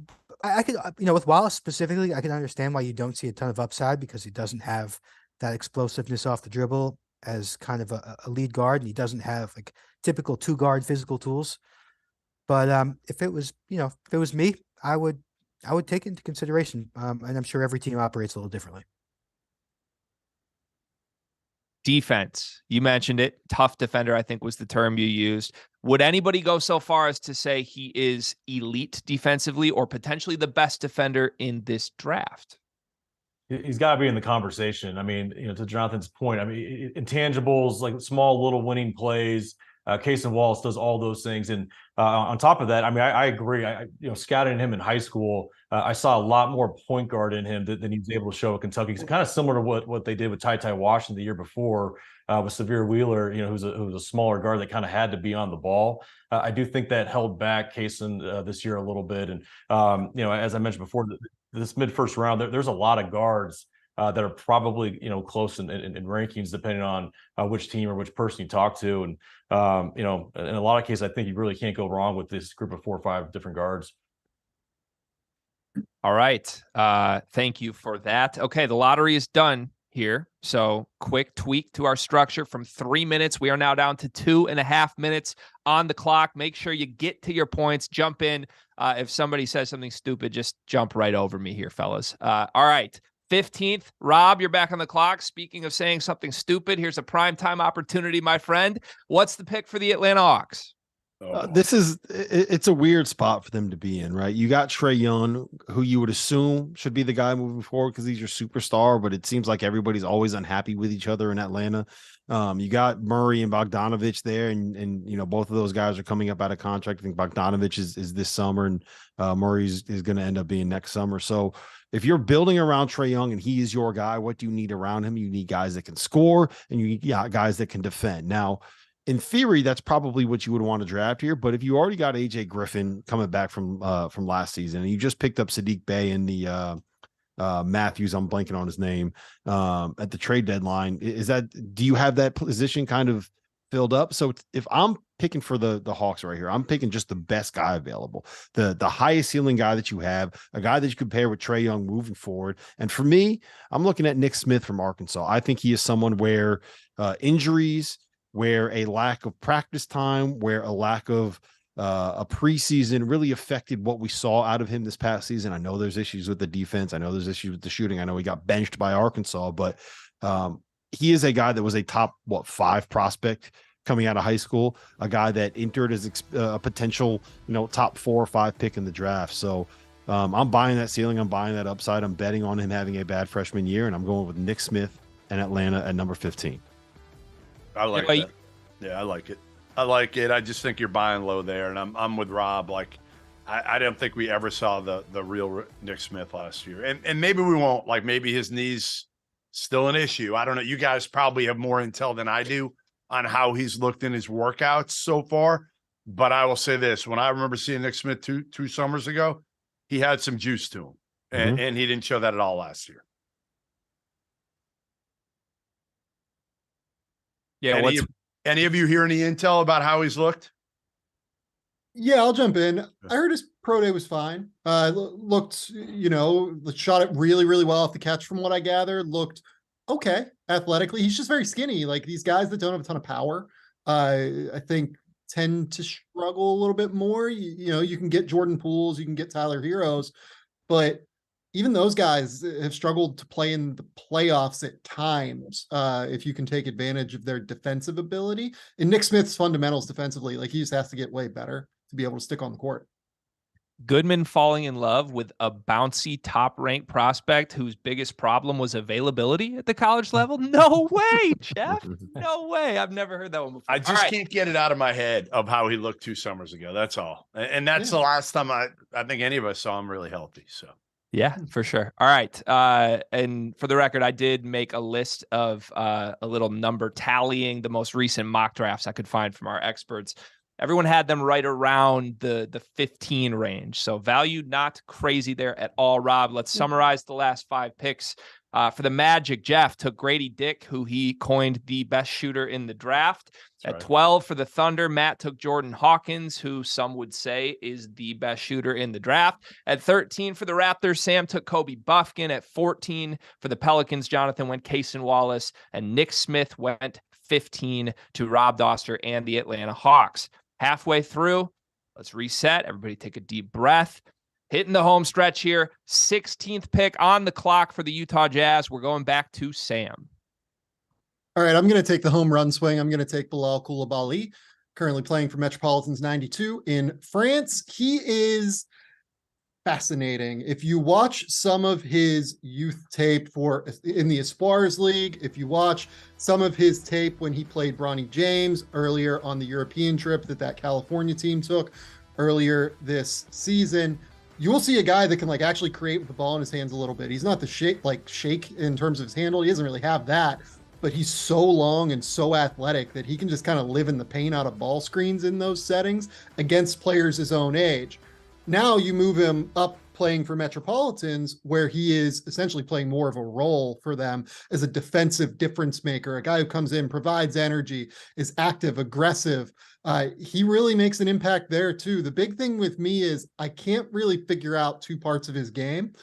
I could, with Wallace specifically, I can understand why you don't see a ton of upside, because he doesn't have that explosiveness off the dribble as kind of a lead guard, and he doesn't have like typical 2-guard physical tools. But if it was me, I would take it into consideration. And I'm sure every team operates a little differently. Defense, you mentioned it. Tough defender, I think, was the term you used. Would anybody go so far as to say he is elite defensively or potentially the best defender in this draft? He's got to be in the conversation. I mean, to Jonathan's point, I mean, intangibles, like small little winning plays. Case and Wallace does all those things. And on top of that, I mean, I agree. Scouting him in high school, I saw a lot more point guard in him than he was able to show at Kentucky. It's kind of similar to what they did with Ty Washington the year before with Severe Wheeler, who's a smaller guard that kind of had to be on the ball. I do think that held back Kaysen this year a little bit. And, as I mentioned before, this mid-first round, there's a lot of guards that are probably, close in rankings, depending on which team or which person you talk to. And, in a lot of cases, I think you really can't go wrong with this group of 4 or 5 different guards. All right. Thank you for that. Okay. The lottery is done here. So quick tweak to our structure from 3 minutes. We are now down to 2.5 minutes on the clock. Make sure you get to your points. Jump in. If somebody says something stupid, just jump right over me here, fellas. All right. 15th, Rob, you're back on the clock. Speaking of saying something stupid, here's a primetime opportunity, my friend. What's the pick for the Atlanta Hawks? It's a weird spot for them to be in, right? You got Trae Young, who you would assume should be the guy moving forward because he's your superstar, but it seems like everybody's always unhappy with each other in Atlanta. You got Murray and Bogdanovich there, and you know, both of those guys are coming up out of contract. I think Bogdanovich is this summer, and Murray's is going to end up being next summer. So if you're building around Trae Young and he is your guy, what do you need around him? You need guys that can score, and you need guys that can defend. Now, in theory, that's probably what you would want to draft here. But if you already got AJ Griffin coming back from last season, and you just picked up Sadiq Bey and the Matthews, I'm blanking on his name, at the trade deadline, do you have that position kind of filled up? So if I'm picking for the Hawks right here, I'm picking just the best guy available, the highest ceiling guy that you have, a guy that you compare with Trae Young moving forward. And for me, I'm looking at Nick Smith from Arkansas. I think he is someone where injuries, where a lack of practice time, where a lack of a preseason really affected what we saw out of him this past season. I know there's issues with the defense. I know there's issues with the shooting. I know he got benched by Arkansas, but he is a guy that was a top, 5 prospect coming out of high school, a guy that entered as a potential, top 4 or 5 pick in the draft. So I'm buying that ceiling. I'm buying that upside. I'm betting on him having a bad freshman year, and I'm going with Nick Smith and Atlanta at number 15. I like that. Yeah, I like it. I just think you're buying low there, and I'm with Rob. Like, I don't think we ever saw the real Nick Smith last year, and maybe we won't. Like, maybe his knee's still an issue. I don't know. You guys probably have more intel than I do on how he's looked in his workouts so far. But I will say this: when I remember seeing Nick Smith two summers ago, he had some juice to him, and he didn't show that at all last year. Yeah, any of you hear any intel about how he's looked? Yeah, I'll jump in. I heard his pro day was fine. Looked, shot it really, really well off the catch from what I gathered. Looked okay athletically. He's just very skinny. Like, these guys that don't have a ton of power, I think tend to struggle a little bit more. You can get Jordan Pooles, you can get Tyler Heroes, but even those guys have struggled to play in the playoffs at times, if you can take advantage of their defensive ability. And Nick Smith's fundamentals defensively, like, he just has to get way better to be able to stick on the court. Goodman falling in love with a bouncy top-ranked prospect whose biggest problem was availability at the college level? No way, Jeff. No way. I've never heard that one before. I just can't get it out of my head of how he looked 2 summers ago. That's all. And that's the last time I think any of us saw him really healthy. So. Yeah, for sure. All right. And for the record, I did make a list of a little number tallying the most recent mock drafts I could find from our experts. Everyone had them right around the 15 range. So value not crazy there at all. Rob, let's summarize the last 5 picks. For the Magic, Jeff took Grady Dick, who he coined the best shooter in the draft. At 12 for the Thunder, Matt took Jordan Hawkins, who some would say is the best shooter in the draft. At 13 for the Raptors, Sam took Kobe Bufkin. At 14 for the Pelicans, Jonathan went Cason Wallace, and Nick Smith went 15 to Rob Dauster and the Atlanta Hawks. Halfway through, let's reset. Everybody take a deep breath. Hitting the home stretch here. 16th pick on the clock for the Utah Jazz. We're going back to Sam. All right, I'm going to take the home run swing. I'm going to take Bilal Coulibaly, currently playing for Metropolitans 92 in France. He is fascinating. If you watch some of his youth tape in the Espoirs League, if you watch some of his tape when he played Bronny James earlier on the European trip that California team took earlier this season, you will see a guy that can actually create with the ball in his hands a little bit. He's not the shake in terms of his handle. He doesn't really have that, but he's so long and so athletic that he can just kind of live in the paint out of ball screens in those settings against players his own age. Now you move him up playing for Metropolitans, where he is essentially playing more of a role for them as a defensive difference maker, a guy who comes in, provides energy, is active, aggressive. He really makes an impact there too. The big thing with me is I can't really figure out 2 parts of his game.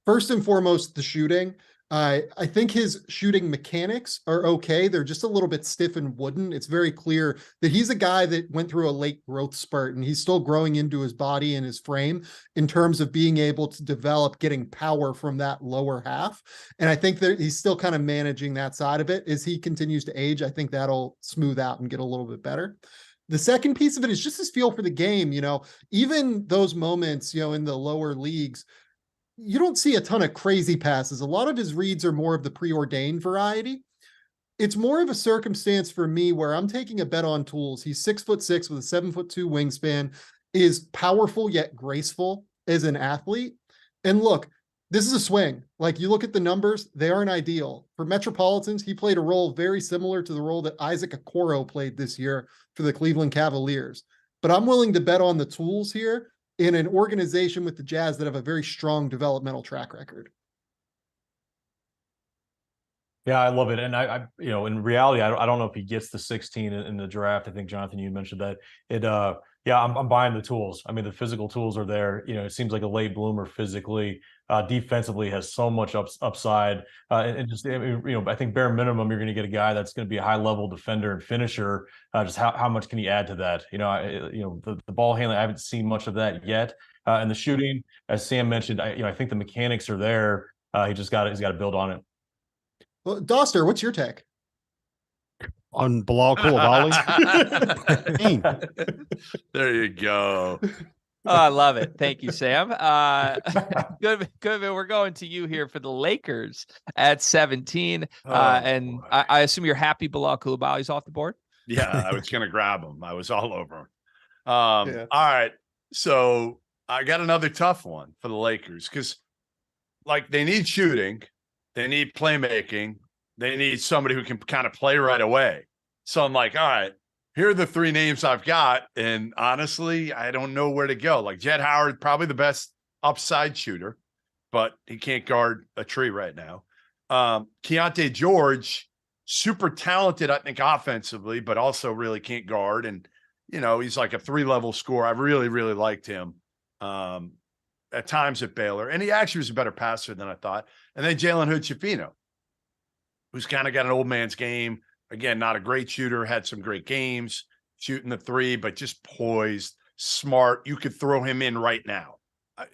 First and foremost, the shooting. I think his shooting mechanics are okay. They're just a little bit stiff and wooden. It's very clear that he's a guy that went through a late growth spurt, and he's still growing into his body and his frame in terms of being able to develop getting power from that lower half. And I think that he's still kind of managing that side of it. As he continues to age, I think that'll smooth out and get a little bit better. The second piece of it is just his feel for the game. Even those moments, in the lower leagues, you don't see a ton of crazy passes. A lot of his reads are more of the preordained variety. It's more of a circumstance for me where I'm taking a bet on tools. He's 6'6" with a 7'2" wingspan, is powerful yet graceful as an athlete. And look, this is a swing. Like, you look at the numbers, they aren't ideal. For Metropolitans, he played a role very similar to the role that Isaac Okoro played this year for the Cleveland Cavaliers. But I'm willing to bet on the tools here in an organization with the Jazz that have a very strong developmental track record. Yeah, I love it. And I in reality, I don't know if he gets the 16 in the draft. I think, Jonathan, you mentioned that I'm buying the tools. I mean, the physical tools are there. It seems like a late bloomer physically. Defensively has so much upside. And just, I think bare minimum, you're going to get a guy that's going to be a high level defender and finisher. Just how much can he add to that? The ball handling, I haven't seen much of that yet. And the shooting, as Sam mentioned, I think the mechanics are there. He's got to build on it. Well, Dauster, what's your take? On Bilal Coulibaly? There you go. Oh, I love it. Thank you, Sam. Good. We're going to you here for the Lakers at 17. And I assume you're happy Bilal Coulibaly's off the board? Yeah, I was going to grab him. I was all over him. All right. So I got another tough one for the Lakers because, they need shooting. They need playmaking. They need somebody who can kind of play right away. So I'm like, all right, here are the three names I've got. And honestly, I don't know where to go. Jett Howard, probably the best upside shooter, but he can't guard a tree right now. Keontae George, super talented, I think, offensively, but also really can't guard. And, he's like a 3-level scorer. I really, really liked him at times at Baylor. And he actually was a better passer than I thought. And then Jalen Hood-Schifino, who's kind of got an old man's game. Again, not a great shooter, had some great games, shooting the three, but just poised, smart. You could throw him in right now.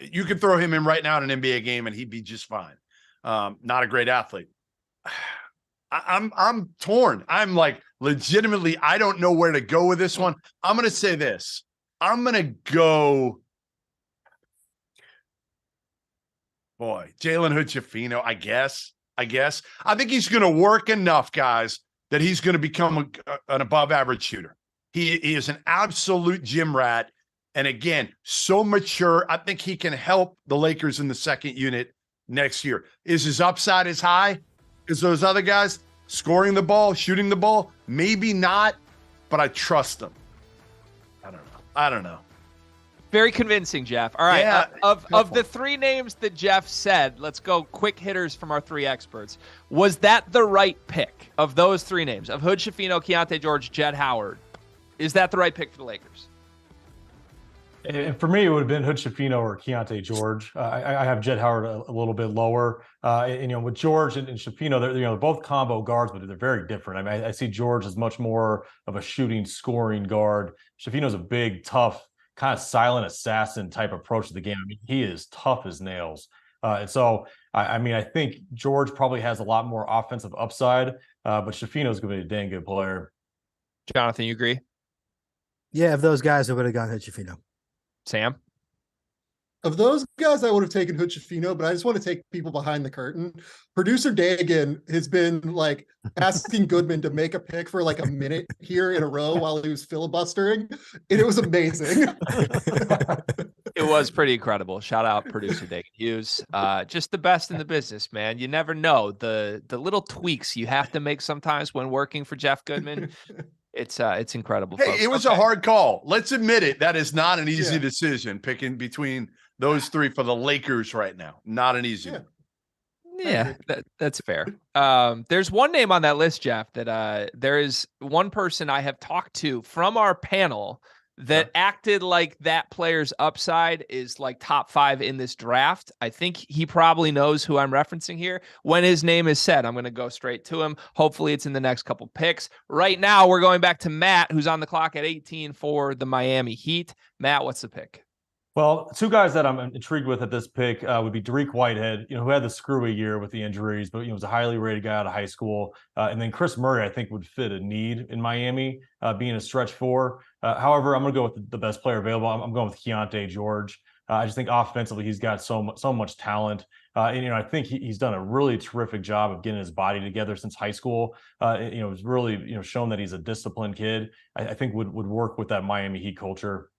You could throw him in right now in an NBA game, and he'd be just fine. Not a great athlete. I'm torn. I'm legitimately, I don't know where to go with this one. I'm going to say this. I'm going to go, Jalen Hood-Schifino, I guess. I think he's going to work enough, guys, that he's going to become an above-average shooter. He is an absolute gym rat. And again, so mature. I think he can help the Lakers in the second unit next year. Is his upside as high as those other guys? Scoring the ball, shooting the ball? Maybe not, but I trust him. I don't know. Very convincing, Jeff. All right. Yeah, of the three names that Jeff said, let's go quick hitters from our three experts. Was that the right pick of those three names, of Hood-Schifino, Keontae George, Jett Howard? Is that the right pick for the Lakers? And for me, it would have been Hood-Schifino or Keontae George. I have Jett Howard a little bit lower. With George and Schifino, they're both combo guards, but they're very different. I see George as much more of a shooting, scoring guard. Schifino's a big, tough, kind of silent assassin type approach to the game. He is tough as nails. And so, I think George probably has a lot more offensive upside, but Schifino's going to be a dang good player. Jonathan, you agree? Yeah, of those guys, I would have gone Hood-Schifino. Sam? Of those guys, I would have taken Hood-Schifino, but I just want to take people behind the curtain. Producer Dagan has been asking Goodman to make a pick for a minute here in a row while he was filibustering, and it was amazing. It was pretty incredible. Shout out producer Dagan Hughes. Just the best in the business, man. You never know the little tweaks you have to make sometimes when working for Jeff Goodman. It's incredible. Hey, folks. it was a hard call. Let's admit it. That is not an easy decision, picking between those three for the Lakers right now. Not an easy one. Yeah, that's fair. There's one name on that list, Jeff, that there is one person I have talked to from our panel that acted like that player's upside is like top 5 in this draft. I think he probably knows who I'm referencing here. When his name is said, I'm going to go straight to him. Hopefully it's in the next couple picks. Right now, we're going back to Matt, who's on the clock at 18 for the Miami Heat. Matt, what's the pick? Well, two guys that I'm intrigued with at this pick would be Dariq Whitehead, who had the screwy year with the injuries, but was a highly rated guy out of high school. And then Chris Murray, I think, would fit a need in Miami, being a stretch 4. However, I'm going to go with the best player available. I'm going with Keontae George. I just think offensively he's got so much talent. And I think he's done a really terrific job of getting his body together since high school. He's really shown that he's a disciplined kid. I think would work with that Miami Heat culture.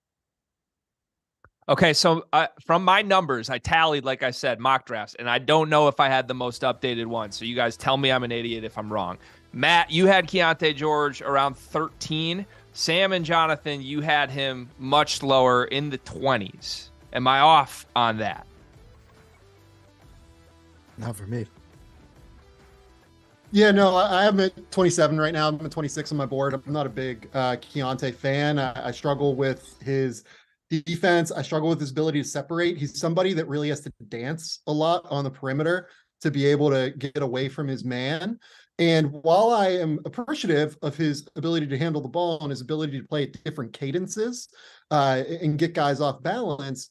Okay, so from my numbers, I tallied, like I said, mock drafts, and I don't know if I had the most updated one. So you guys tell me I'm an idiot if I'm wrong. Matt, you had Keontae George around 13. Sam and Jonathan, you had him much lower in the 20s. Am I off on that? Not for me. Yeah, no, I am at 27 right now. I'm at 26 on my board. I'm not a big Keontae fan. I struggle with his defense. I struggle with his ability to separate. He's somebody that really has to dance a lot on the perimeter to be able to get away from his man. And while I am appreciative of his ability to handle the ball and his ability to play at different cadences and get guys off balance,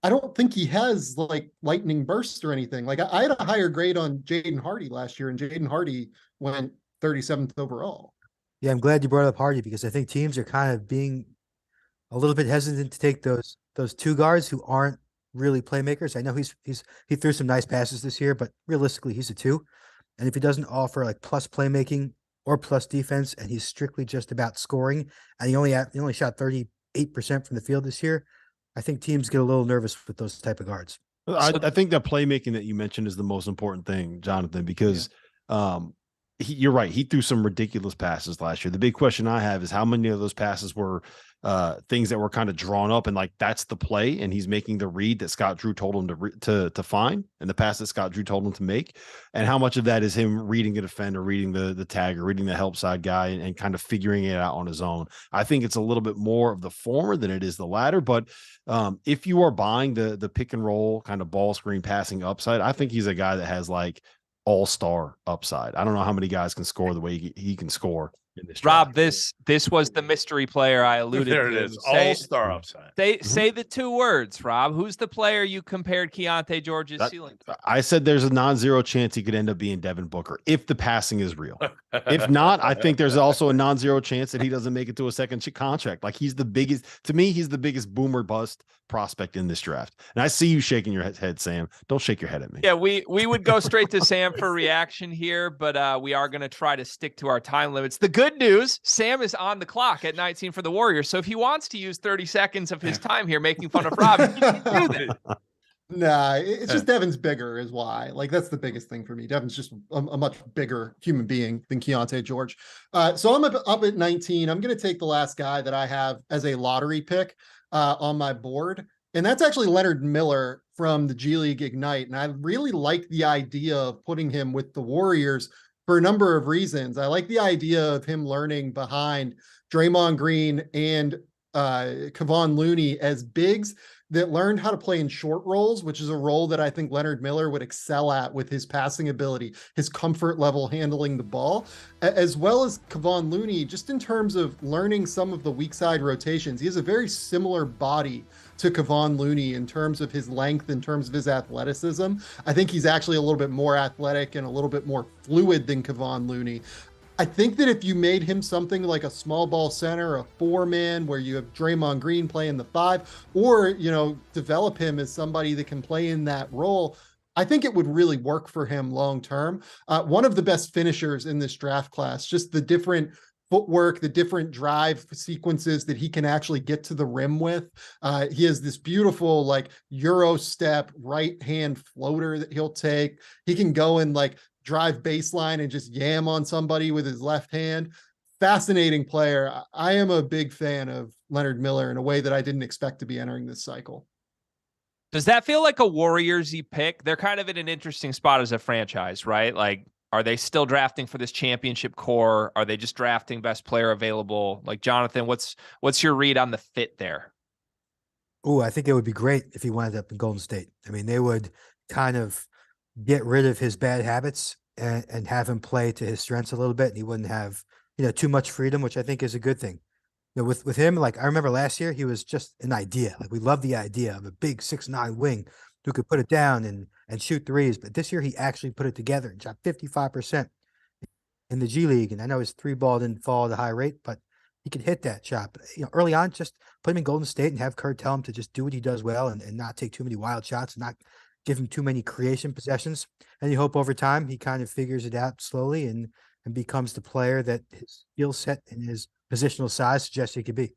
I don't think he has like lightning bursts or anything. Like I had a higher grade on Jaden Hardy last year, and Jaden Hardy went 37th overall. Yeah, I'm glad you brought up Hardy because I think teams are kind of being a little bit hesitant to take those two guards who aren't really playmakers. I know he threw some nice passes this year, but realistically he's a 2. And if he doesn't offer like plus playmaking or plus defense, and he's strictly just about scoring, and he only shot 38% from the field this year, I think teams get a little nervous with those type of guards. I think that playmaking that you mentioned is the most important thing, Jonathan, because you're right. He threw some ridiculous passes last year. The big question I have is how many of those passes were things that were kind of drawn up and like that's the play, and he's making the read that Scott Drew told him to find, and the pass that Scott Drew told him to make, and how much of that is him reading a defender, reading the tag, or reading the help side guy, and kind of figuring it out on his own. I think it's a little bit more of the former than it is the latter, but if you are buying the pick and roll kind of ball screen passing upside, I think he's a guy that has like all-star upside. I don't know how many guys can score the way he can score in this Rob, draft. this was the mystery player I alluded to. There it is. All-star upside. Say the 2 words, Rob. Who's the player you compared Keontae George's ceiling to? I said there's a non-zero chance he could end up being Devin Booker if the passing is real. If not, I think there's also a non-zero chance that he doesn't make it to a second contract. Like he's the biggest boomer bust prospect in this draft. And I see you shaking your head, Sam. Don't shake your head at me. Yeah, we would go straight to Sam for reaction here, but we are going to try to stick to our time limits. The good news, Sam is on the clock at 19 for the Warriors. So if he wants to use 30 seconds of his time here making fun of Rob, he can do that. Nah, it's just Devin's bigger is why. Like that's the biggest thing for me. Devin's just a much bigger human being than Keontae George. So I'm up at 19. I'm going to take the last guy that I have as a lottery pick on my board, and that's actually Leonard Miller from the G League Ignite. And I really like the idea of putting him with the Warriors for a number of reasons. I like the idea of him learning behind Draymond Green and Kevon Looney as bigs that learned how to play in short roles, which is a role that I think Leonard Miller would excel at with his passing ability, his comfort level handling the ball, as well as Kevon Looney, just in terms of learning some of the weak side rotations. He has a very similar body to Kevon Looney in terms of his length, in terms of his athleticism. I think he's actually a little bit more athletic and a little bit more fluid than Kevon Looney. I think that if you made him something like a small ball center, a 4-man where you have Draymond Green playing the 5, or, develop him as somebody that can play in that role, I think it would really work for him long-term. One of the best finishers in this draft class, just the different footwork, the different drive sequences that he can actually get to the rim with. He has this beautiful like Euro step right hand floater that he'll take. He can go and like drive baseline and just yam on somebody with his left hand. Fascinating player. I am a big fan of Leonard Miller in a way that I didn't expect to be entering this cycle. Does that feel like a Warriors-y pick? They're kind of in an interesting spot as a franchise, right? Like Are they still drafting for this championship core? Are they just drafting best player available? Like, Jonathan, what's your read on the fit there? Oh, I think it would be great if he wound up in Golden State. I mean, they would kind of get rid of his bad habits and have him play to his strengths a little bit. And he wouldn't have, too much freedom, which I think is a good thing. With him, like I remember last year, he was just an idea. Like we loved the idea of a big 6'9" wing who could put it down and shoot threes. But this year he actually put it together and shot 55% in the G League. And I know his three ball didn't fall at a high rate, but he could hit that shot. But early on, just put him in Golden State and have Kurt tell him to just do what he does well and not take too many wild shots and not give him too many creation possessions. And you hope over time he kind of figures it out slowly and becomes the player that his skill set and his positional size suggests he could be.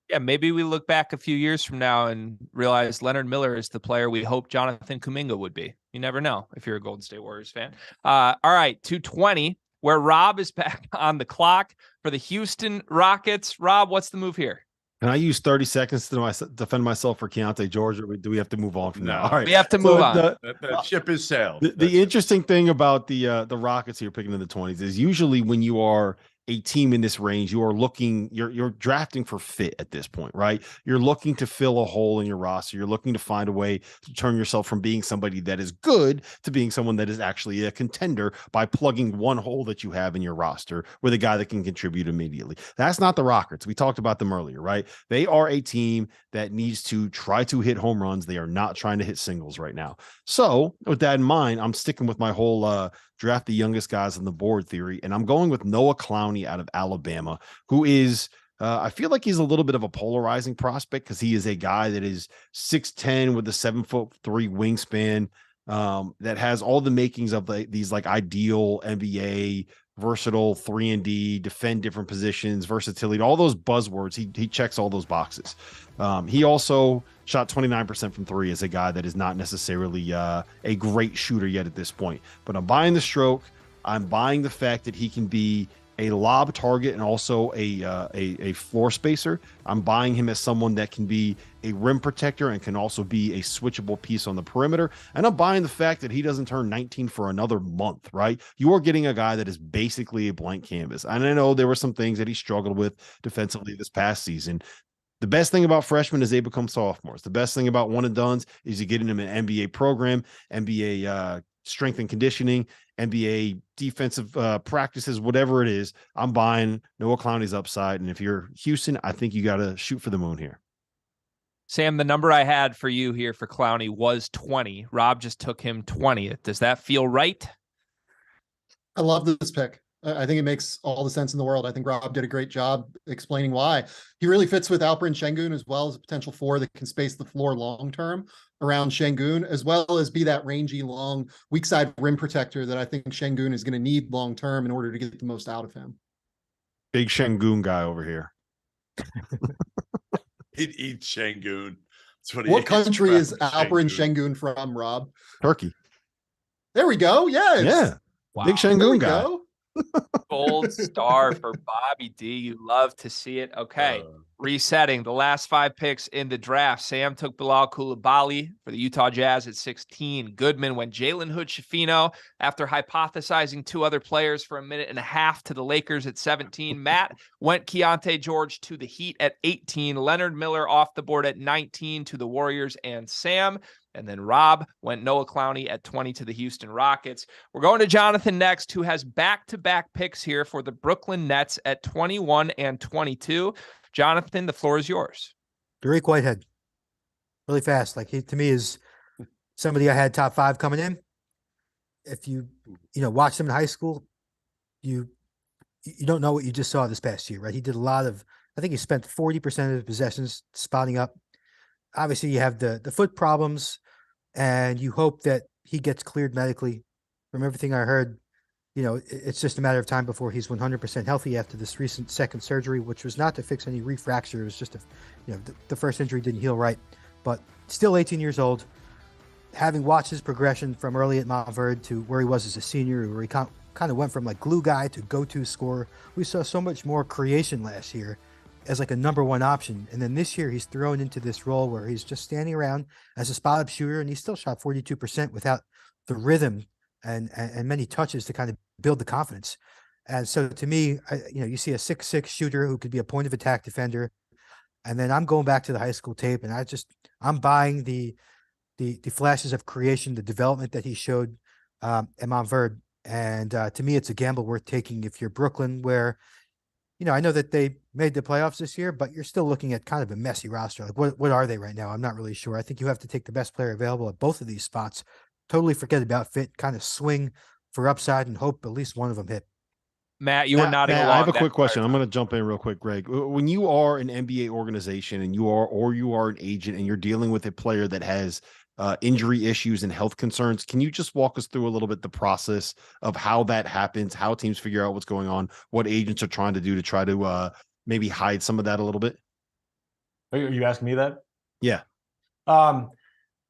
Yeah, maybe we look back a few years from now and realize Leonard Miller is the player we hope Jonathan Kuminga would be. You never know if you're a Golden State Warriors fan. All right, 220, where Rob is back on the clock for the Houston Rockets. Rob, what's the move here? Can I use 30 seconds to defend myself for Keontae George, or do we have to move on from now? All right. We have to move on. The ship is sailed. The interesting thing about the Rockets here picking in the 20s is usually when you are a team in this range, you're drafting for fit at this point, right? You're looking to fill a hole in your roster. You're looking to find a way to turn yourself from being somebody that is good to being someone that is actually a contender by plugging one hole that you have in your roster with a guy that can contribute immediately. That's not the Rockets. We talked about them earlier, right? They are a team that needs to try to hit home runs. They are not trying to hit singles right now. So with that in mind, I'm sticking with my whole draft the youngest guys on the board theory, and I'm going with Noah Clowney out of Alabama, who is I feel like he's a little bit of a polarizing prospect because he is a guy that is 6'10" with a 7'3" wingspan, that has all the makings of these like ideal NBA versatile 3-and-D, defend different positions, versatility, all those buzzwords. He checks all those boxes. He also shot 29% from three as a guy that is not necessarily a great shooter yet at this point. But I'm buying the stroke. I'm buying the fact that he can be a lob target and also a floor spacer. I'm buying him as someone that can be a rim protector and can also be a switchable piece on the perimeter. And I'm buying the fact that he doesn't turn 19 for another month, right? You are getting a guy that is basically a blank canvas. And I know there were some things that he struggled with defensively this past season. The best thing about freshmen is they become sophomores. The best thing about one and dones is you get them an NBA program, NBA strength and conditioning, NBA defensive practices, whatever it is. I'm buying Noah Clowney's upside. And if you're Houston, I think you got to shoot for the moon here. Sam, the number I had for you here for Clowney was 20. Rob just took him 20th. Does that feel right? I love this pick. I think it makes all the sense in the world. I think Rob did a great job explaining why. He really fits with Alperen Şengün as well as a potential four that can space the floor long-term around Şengün, as well as be that rangy, long, weak side rim protector that I think Şengün is going to need long-term in order to get the most out of him. Big Şengün guy over here. He'd eat Şengün. What country is Alperen Şengün from, Rob? Turkey. There we go. Yes. Yeah. Wow. Big Şengün guy. Go. Gold star for Bobby D. You love to see it. Okay. Resetting the last 5 picks in the draft. Sam took Bilal Coulibaly for the Utah Jazz at 16. Goodman went Jalen Hood-Schifino after hypothesizing 2 other players for a minute and a half to the Lakers at 17. Matt went Keontae George to the Heat at 18. Leonard Miller off the board at 19 to the Warriors and Sam. And then Rob went Noah Clowney at 20 to the Houston Rockets. We're going to Jonathan next, who has back-to-back picks here for the Brooklyn Nets at 21 and 22. Jonathan, the floor is yours. Dariq Whitehead, really fast. Like he, to me, is somebody I had top 5 coming in. If you watched him in high school, you don't know what you just saw this past year, right? He did a lot of, I think he spent 40% of his possessions spotting up. Obviously, you have the foot problems, and you hope that he gets cleared medically. From everything I heard, it's just a matter of time before he's 100% healthy after this recent second surgery, which was not to fix any refracture. It was just, the first injury didn't heal right. But still 18 years old, having watched his progression from early at Montverde to where he was as a senior, where he kind of went from like glue guy to go-to scorer. We saw so much more creation last year as like a number 1 option. And then this year he's thrown into this role where he's just standing around as a spot-up shooter, and he still shot 42% without the rhythm and many touches to kind of build the confidence. And so to me, you see a 6'6" shooter who could be a point of attack defender. And then I'm going back to the high school tape, and I'm buying the flashes of creation, the development that he showed at Montverde. And to me, it's a gamble worth taking if you're Brooklyn, where, I know that they made the playoffs this year, but you're still looking at kind of a messy roster. Like, what are they right now? I'm not really sure. I think you have to take the best player available at both of these spots, totally forget about fit, kind of swing for upside and hope at least one of them hit. Matt, you were nodding along. I have a quick question. I'm going to jump in real quick, Greg. When you are an NBA organization and you are an agent and you're dealing with a player that has injury issues and health concerns, can you just walk us through a little bit the process of how that happens, how teams figure out what's going on, what agents are trying to do to try to maybe hide some of that a little bit? Are you asking me that? Yeah.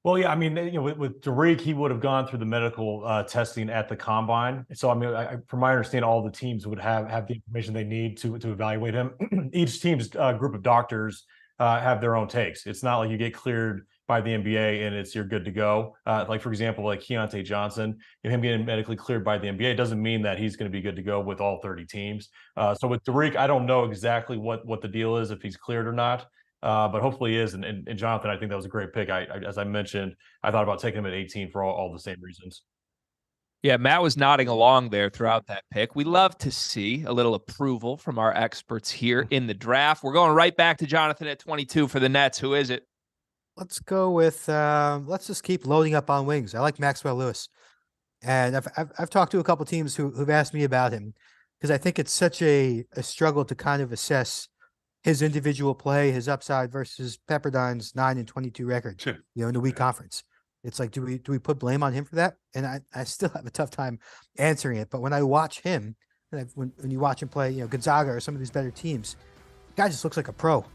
Well, yeah, I mean, with Tariq, he would have gone through the medical testing at the combine. So, I mean, from my understanding, all the teams would have the information they need to evaluate him. Each team's group of doctors have their own takes. It's not like you get cleared by the NBA and you're good to go. Like, for example, like Keontae Johnson, him getting medically cleared by the NBA doesn't mean that he's going to be good to go with all 30 teams. So with Tariq, I don't know exactly what the deal is, if he's cleared or not. But hopefully he is. And Jonathan, I think that was a great pick. As I mentioned, I thought about taking him at 18 for all the same reasons. Yeah, Matt was nodding along there throughout that pick. We love to see a little approval from our experts here in the draft. We're going right back to Jonathan at 22 for the Nets. Who is it? Let's go with let's just keep loading up on wings. I like Maxwell Lewis, and I've talked to a couple teams who've asked me about him because I think it's such a struggle to kind of assess his individual play, his upside versus Pepperdine's 9-22 record, in the weak conference. It's like, do we put blame on him for that? And I still have a tough time answering it. But when I watch him, and when you watch him play, Gonzaga or some of these better teams, the guy just looks like a pro.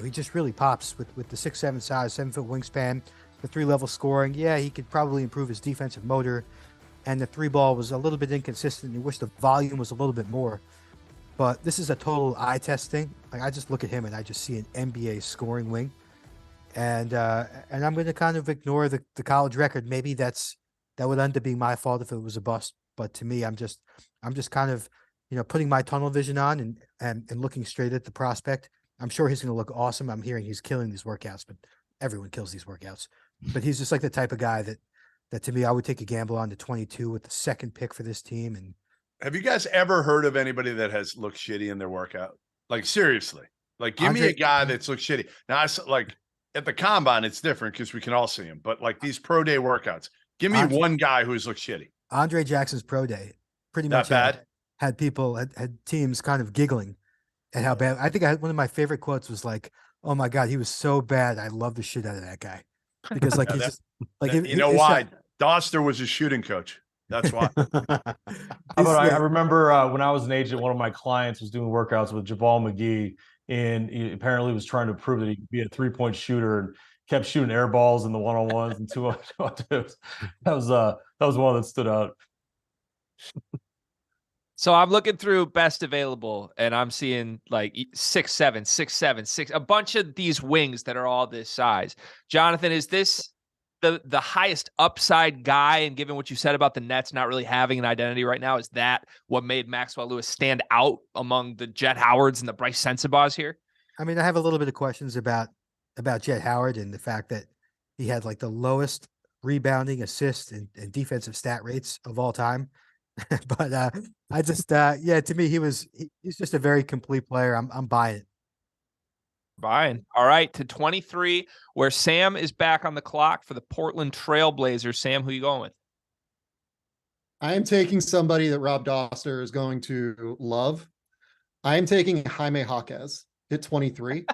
He just really pops with the 6'7" size, 7-foot wingspan, the 3-level scoring. Yeah, he could probably improve his defensive motor, and the 3-ball was a little bit inconsistent. You wish the volume was a little bit more. But this is a total eye test thing. Like, I just look at him and I just see an NBA scoring wing, and I'm going to kind of ignore the college record. Maybe that would end up being my fault if it was a bust. But to me, I'm just kind of putting my tunnel vision on and looking straight at the prospect. I'm sure he's going to look awesome. I'm hearing he's killing these workouts, but everyone kills these workouts. But he's just like the type of guy that to me I would take a gamble on to 22 with the second pick for this team. And have you guys ever heard of anybody that has looked shitty in their workout? Like, seriously, like, give me a guy that's looked shitty. Now, like at the combine, it's different because we can all see him. But like these pro day workouts, give me one guy who's looked shitty. Andre Jackson's pro day, pretty much had people had teams kind of giggling at how bad. I think one of my favorite quotes was like, "Oh my God, he was so bad. I love the shit out of that guy." Because like, he's just like, why? Dauster was his shooting coach. That's why. I remember when I was an agent, one of my clients was doing workouts with Javal McGee, and he apparently was trying to prove that he could be a 3-point shooter and kept shooting air balls in the 1-on-1s and 2-on-2s. That was one that stood out. So I'm looking through best available, and I'm seeing like 6'7", 6'7", 6, a bunch of these wings that are all this size. Jonathan, is this the highest upside guy? And given what you said about the Nets not really having an identity right now, is that what made Maxwell Lewis stand out among the Jet Howards and the Bryce Sensabaugh here? I mean, I have a little bit of questions about Jet Howard and the fact that he had like the lowest rebounding, assist, and defensive stat rates of all time. But I just to me he's just a very complete player. I'm buying it. Buying. All right, to 23, where Sam is back on the clock for the Portland Trail Blazers. Sam, who you going with? I am taking somebody that Rob Dauster is going to love. I am taking Jaime Jaquez at 23.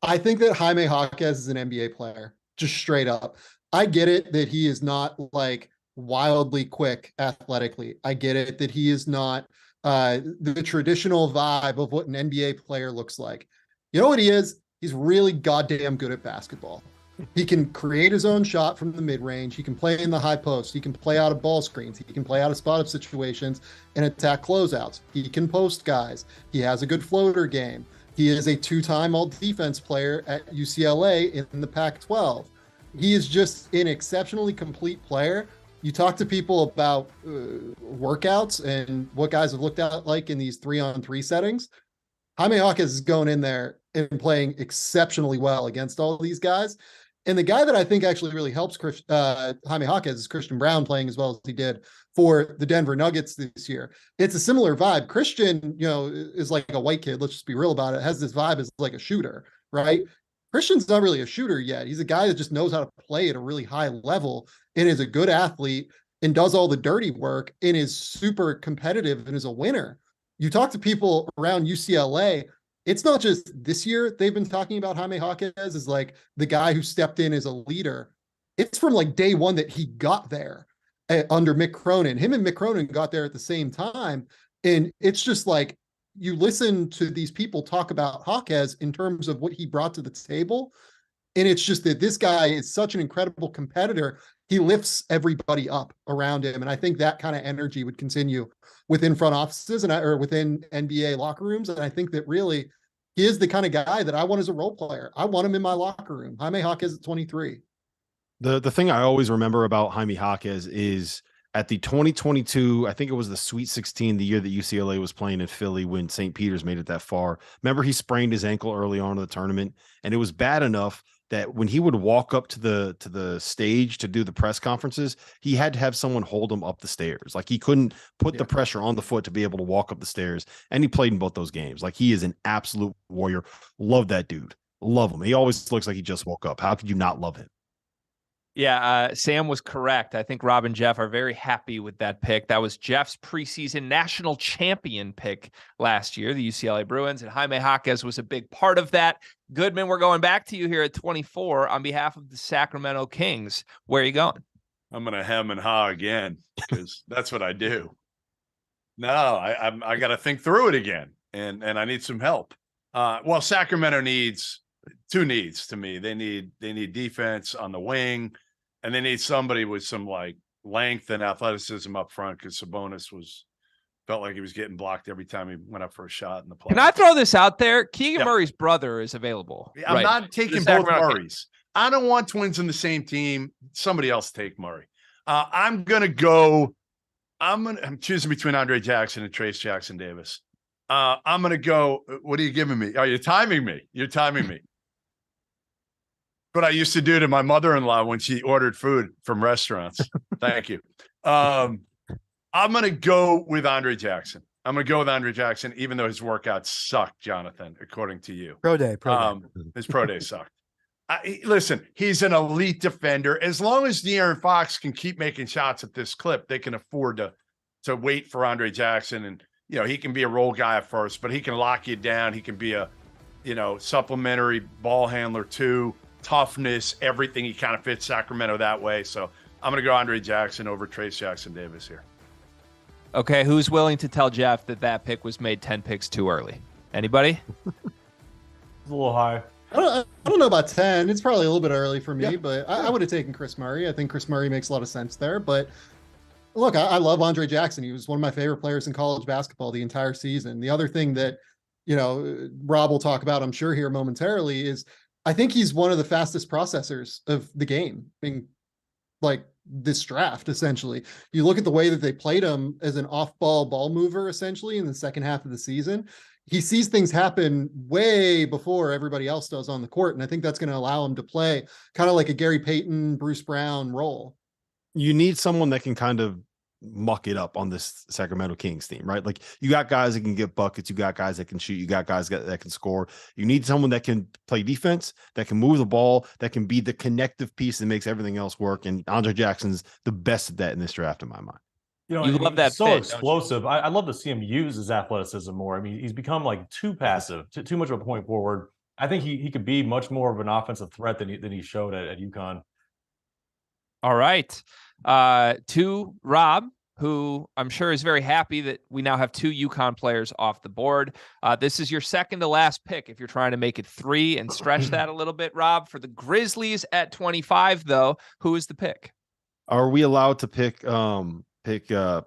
I think that Jaime Jaquez is an NBA player, just straight up. I get it that he is not like wildly quick athletically. I get it that he is not the traditional vibe of what an NBA player looks like. You know what he is? He's really goddamn good at basketball. He can create his own shot from the mid-range. He can play in the high post. He can play out of ball screens. He can play out of spot-up situations and attack closeouts. He can post guys. He has a good floater game. He is a 2-time all-defense player at UCLA in the Pac-12. He is just an exceptionally complete player. You talk to people about workouts and what guys have looked at like in these 3-on-3 settings. Jaime Jaquez is going in there and playing exceptionally well against all these guys. And the guy that I think actually really helps Jaime Jaquez is Christian Braun playing as well as he did for the Denver Nuggets this year. It's a similar vibe. Christian, is like a white kid. Let's just be real about it. Has this vibe as like a shooter, right? Christian's not really a shooter yet. He's a guy that just knows how to play at a really high level and is a good athlete and does all the dirty work and is super competitive and is a winner. You talk to people around UCLA, it's not just this year they've been talking about Jaime Jaquez as like the guy who stepped in as a leader. It's from like day one that he got there under Mick Cronin. Him and Mick Cronin got there at the same time. And it's just like, you listen to these people talk about Jaquez in terms of what he brought to the table. And it's just that this guy is such an incredible competitor. He lifts everybody up around him. And I think that kind of energy would continue within front offices or within NBA locker rooms. And I think that really he is the kind of guy that I want as a role player. I want him in my locker room. Jaime Jaquez at 23. The thing I always remember about Jaime Jaquez is at the 2022, I think it was the Sweet 16, the year that UCLA was playing in Philly when St. Peter's made it that far. Remember, he sprained his ankle early on in the tournament, and it was bad enough that when he would walk up to the stage to do the press conferences, he had to have someone hold him up the stairs. Like he couldn't put the pressure on the foot to be able to walk up the stairs. And he played in both those games. Like he is an absolute warrior. Love that dude. Love him. He always looks like he just woke up. How could you not love him? Yeah, Sam was correct. I think Rob and Jeff are very happy with that pick. That was Jeff's preseason national champion pick last year, the UCLA Bruins, and Jaime Jaquez was a big part of that. Goodman, we're going back to you here at 24 on behalf of the Sacramento Kings. Where are you going? I'm going to hem and haw again because that's what I do. No, I got to think through it again, and I need some help. Well, Sacramento needs two needs to me. They need defense on the wing, and they need somebody with some like length and athleticism up front because Sabonis felt like he was getting blocked every time he went up for a shot in the playoffs. Can I throw this out there? Keegan Murray's brother is available. I'm not taking both Murrays. I don't want twins in the same team. Somebody else take Murray. I'm choosing between Andre Jackson and Trace Jackson Davis. I'm going to go. What are you giving me? Oh, you're timing me. You're timing me. What I used to do to my mother-in-law when she ordered food from restaurants. Thank you. I'm going to go with Andre Jackson. Even though his workouts sucked, Jonathan, according to you. Pro day. His pro day sucked. Listen, he's an elite defender. As long as De'Aaron Fox can keep making shots at this clip, they can afford to wait for Andre Jackson. And, he can be a role guy at first, but he can lock you down. He can be a, supplementary ball handler too. Toughness, everything. He kind of fits Sacramento that way. So I'm going to go Andre Jackson over Trace Jackson Davis here. Okay, who's willing to tell Jeff that pick was made 10 picks too early? Anybody? It's a little high. I don't know about 10. It's probably a little bit early for me, but I would have taken Chris Murray. I think Chris Murray makes a lot of sense there. But look, I love Andre Jackson. He was one of my favorite players in college basketball the entire season. The other thing that, Rob will talk about, I'm sure, here momentarily is I think he's one of the fastest processors of the game. I mean, like this draft, essentially. You look at the way that they played him as an off-ball ball mover, essentially, in the second half of the season. He sees things happen way before everybody else does on the court. And I think that's going to allow him to play kind of like a Gary Payton, Bruce Brown role. You need someone that can kind of muck it up on this Sacramento Kings team, right? Like you got guys that can get buckets, you got guys that can shoot, you got guys that can score. You need someone that can play defense, that can move the ball, that can be the connective piece that makes everything else work. And Andre Jackson's the best at that in this draft, in my mind. You love that so fit, explosive. I'd love to see him use his athleticism more. I mean, he's become like too passive, too much of a point forward. I think he could be much more of an offensive threat than he showed at UConn. All right. To Rob, who I'm sure is very happy that we now have two UConn players off the board. This is your second to last pick if you're trying to make it 3 and stretch that a little bit, Rob. For the Grizzlies at 25, though, who is the pick? Are we allowed to pick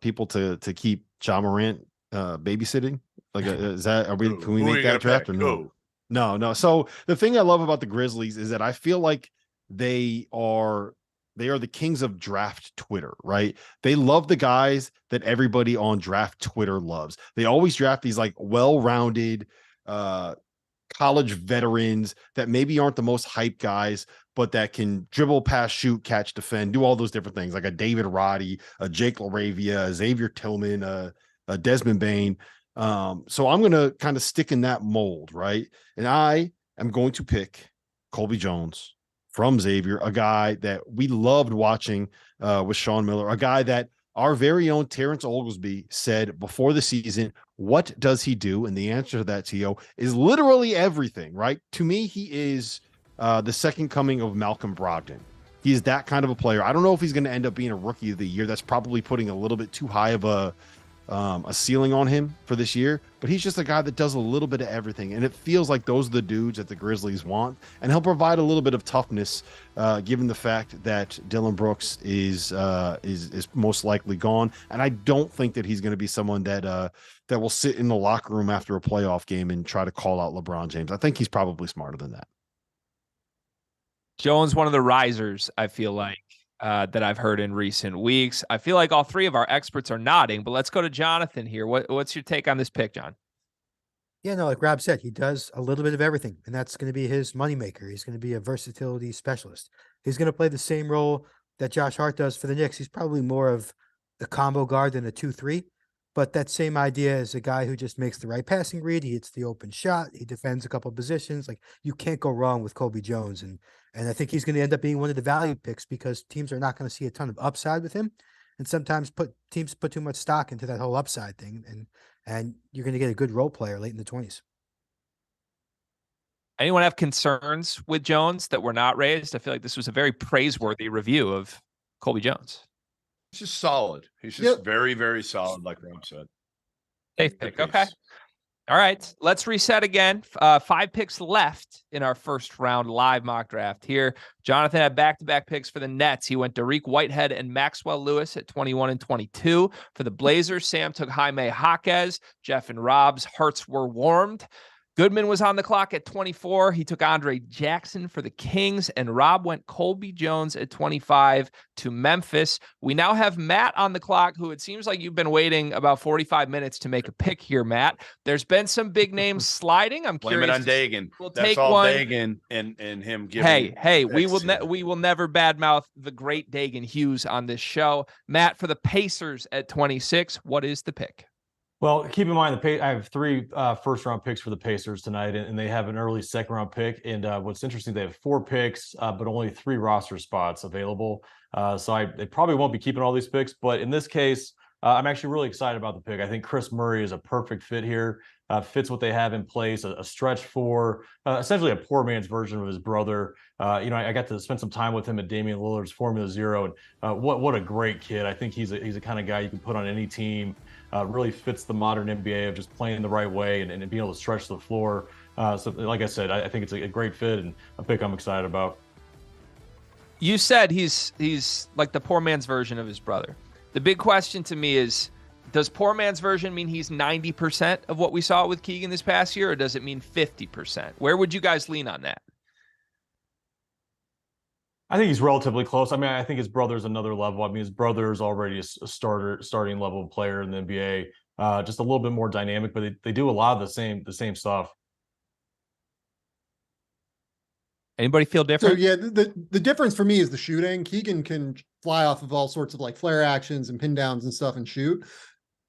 people to keep Ja Morant babysitting? Like, can we make that draft or no? No. So the thing I love about the Grizzlies is that I feel like they are They are the kings of draft Twitter, right? They love the guys that everybody on draft Twitter loves. They always draft these like well-rounded college veterans that maybe aren't the most hype guys, but that can dribble, pass, shoot, catch, defend, do all those different things, like a David Roddy, a Jake LaRavia, a Xavier Tillman, a Desmond Bain. So I'm going to kind of stick in that mold, right? And I am going to pick Colby Jones from Xavier, a guy that we loved watching with Sean Miller, a guy that our very own Terrence Oglesby said before the season, what does he do? And the answer to that, T.O., is literally everything, right? To me, he is the second coming of Malcolm Brogdon. He is that kind of a player. I don't know if he's going to end up being a rookie of the year. That's probably putting a little bit too high of a ceiling on him for this year, but he's just a guy that does a little bit of everything, and it feels like those are the dudes that the Grizzlies want, and he'll provide a little bit of toughness, given the fact that Dylan Brooks is most likely gone, and I don't think that he's going to be someone that will sit in the locker room after a playoff game and try to call out LeBron James. I think he's probably smarter than that. Jones, one of the risers, I feel like. That I've heard in recent weeks. I feel like all three of our experts are nodding, but let's go to Jonathan here. What's your take on this pick, John? Yeah, no, like Rob said, he does a little bit of everything, and that's going to be his moneymaker. He's going to be a versatility specialist. He's going to play the same role that Josh Hart does for the Knicks. He's probably more of a combo guard than a 2-3, but that same idea is a guy who just makes the right passing read. He hits the open shot. He defends a couple of positions. Like, you can't go wrong with Colby Jones. And I think he's going to end up being one of the value picks because teams are not going to see a ton of upside with him. And sometimes teams put too much stock into that whole upside thing. And you're going to get a good role player late in the 20s. Anyone have concerns with Jones that were not raised? I feel like this was a very praiseworthy review of Colby Jones. He's just solid. He's just very, very solid, like Rob said. Safe pick. Okay. All right, let's reset again. 5 picks left in our first round live mock draft here. Jonathan had back-to-back picks for the Nets. He went Dariq Whitehead and Maxwell Lewis at 21 and 22. For the Blazers, Sam took Jaime Jaquez. Jeff and Rob's hearts were warmed. Goodman was on the clock at 24. He took Andre Jackson for the Kings, and Rob went Colby Jones at 25 to Memphis. We now have Matt on the clock, who it seems like you've been waiting about 45 minutes to make a pick here, Matt. There's been some big names sliding. I'm Blame curious. It on Dagan. We'll That's take all one. Dagan and him giving. Hey, we will never badmouth the great Dagan Hughes on this show. Matt, for the Pacers at 26, what is the pick? Well, keep in mind, I have 3 first-round picks for the Pacers tonight, and they have an early second-round pick. And what's interesting, they have 4 picks, but only 3 roster spots available. So they probably won't be keeping all these picks. But in this case, I'm actually really excited about the pick. I think Chris Murray is a perfect fit here. Fits what they have in place, a stretch 4, essentially a poor man's version of his brother. I got to spend some time with him at Damian Lillard's Formula Zero, and what a great kid. I think he's a kind of guy you can put on any team. Really fits the modern NBA of just playing the right way and being able to stretch the floor. So like I said, I think it's a great fit and a pick I'm excited about. You said he's like the poor man's version of his brother. The big question to me is, does poor man's version mean he's 90% of what we saw with Keegan this past year, or does it mean 50%? Where would you guys lean on that? I think he's relatively close. I mean, I think his brother's another level. I mean, his brother's already a starting level player in the NBA, just a little bit more dynamic, but they do a lot of the same stuff. Anybody feel different? So yeah, the difference for me is the shooting. Keegan can fly off of all sorts of like flare actions and pin downs and stuff and shoot.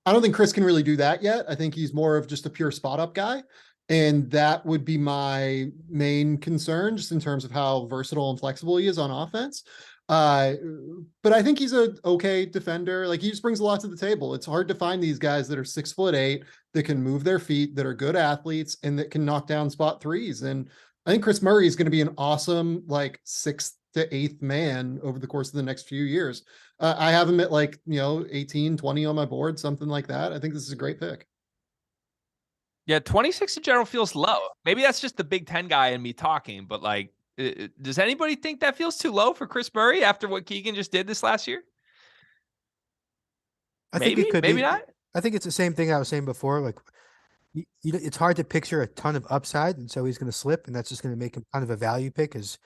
I don't think Chris can really do that yet. I think he's more of just a pure spot up guy. And that would be my main concern, just in terms of how versatile and flexible he is on offense. But I think he's an okay defender. Like, he just brings a lot to the table. It's hard to find these guys that are 6'8", that can move their feet, that are good athletes, and that can knock down spot threes. And I think Chris Murray is going to be an awesome, like, 6th to 8th man over the course of the next few years. I have him at 18, 20 on my board, something like that. I think this is a great pick. Yeah, 26 in general feels low. Maybe that's just the Big Ten guy in me talking, but does anybody think that feels too low for Chris Murray after what Keegan just did this last year? I think it could maybe be. not. I think it's the same thing I was saying before. Like, it's hard to picture a ton of upside, and so he's going to slip, and that's just going to make him kind of a value pick. As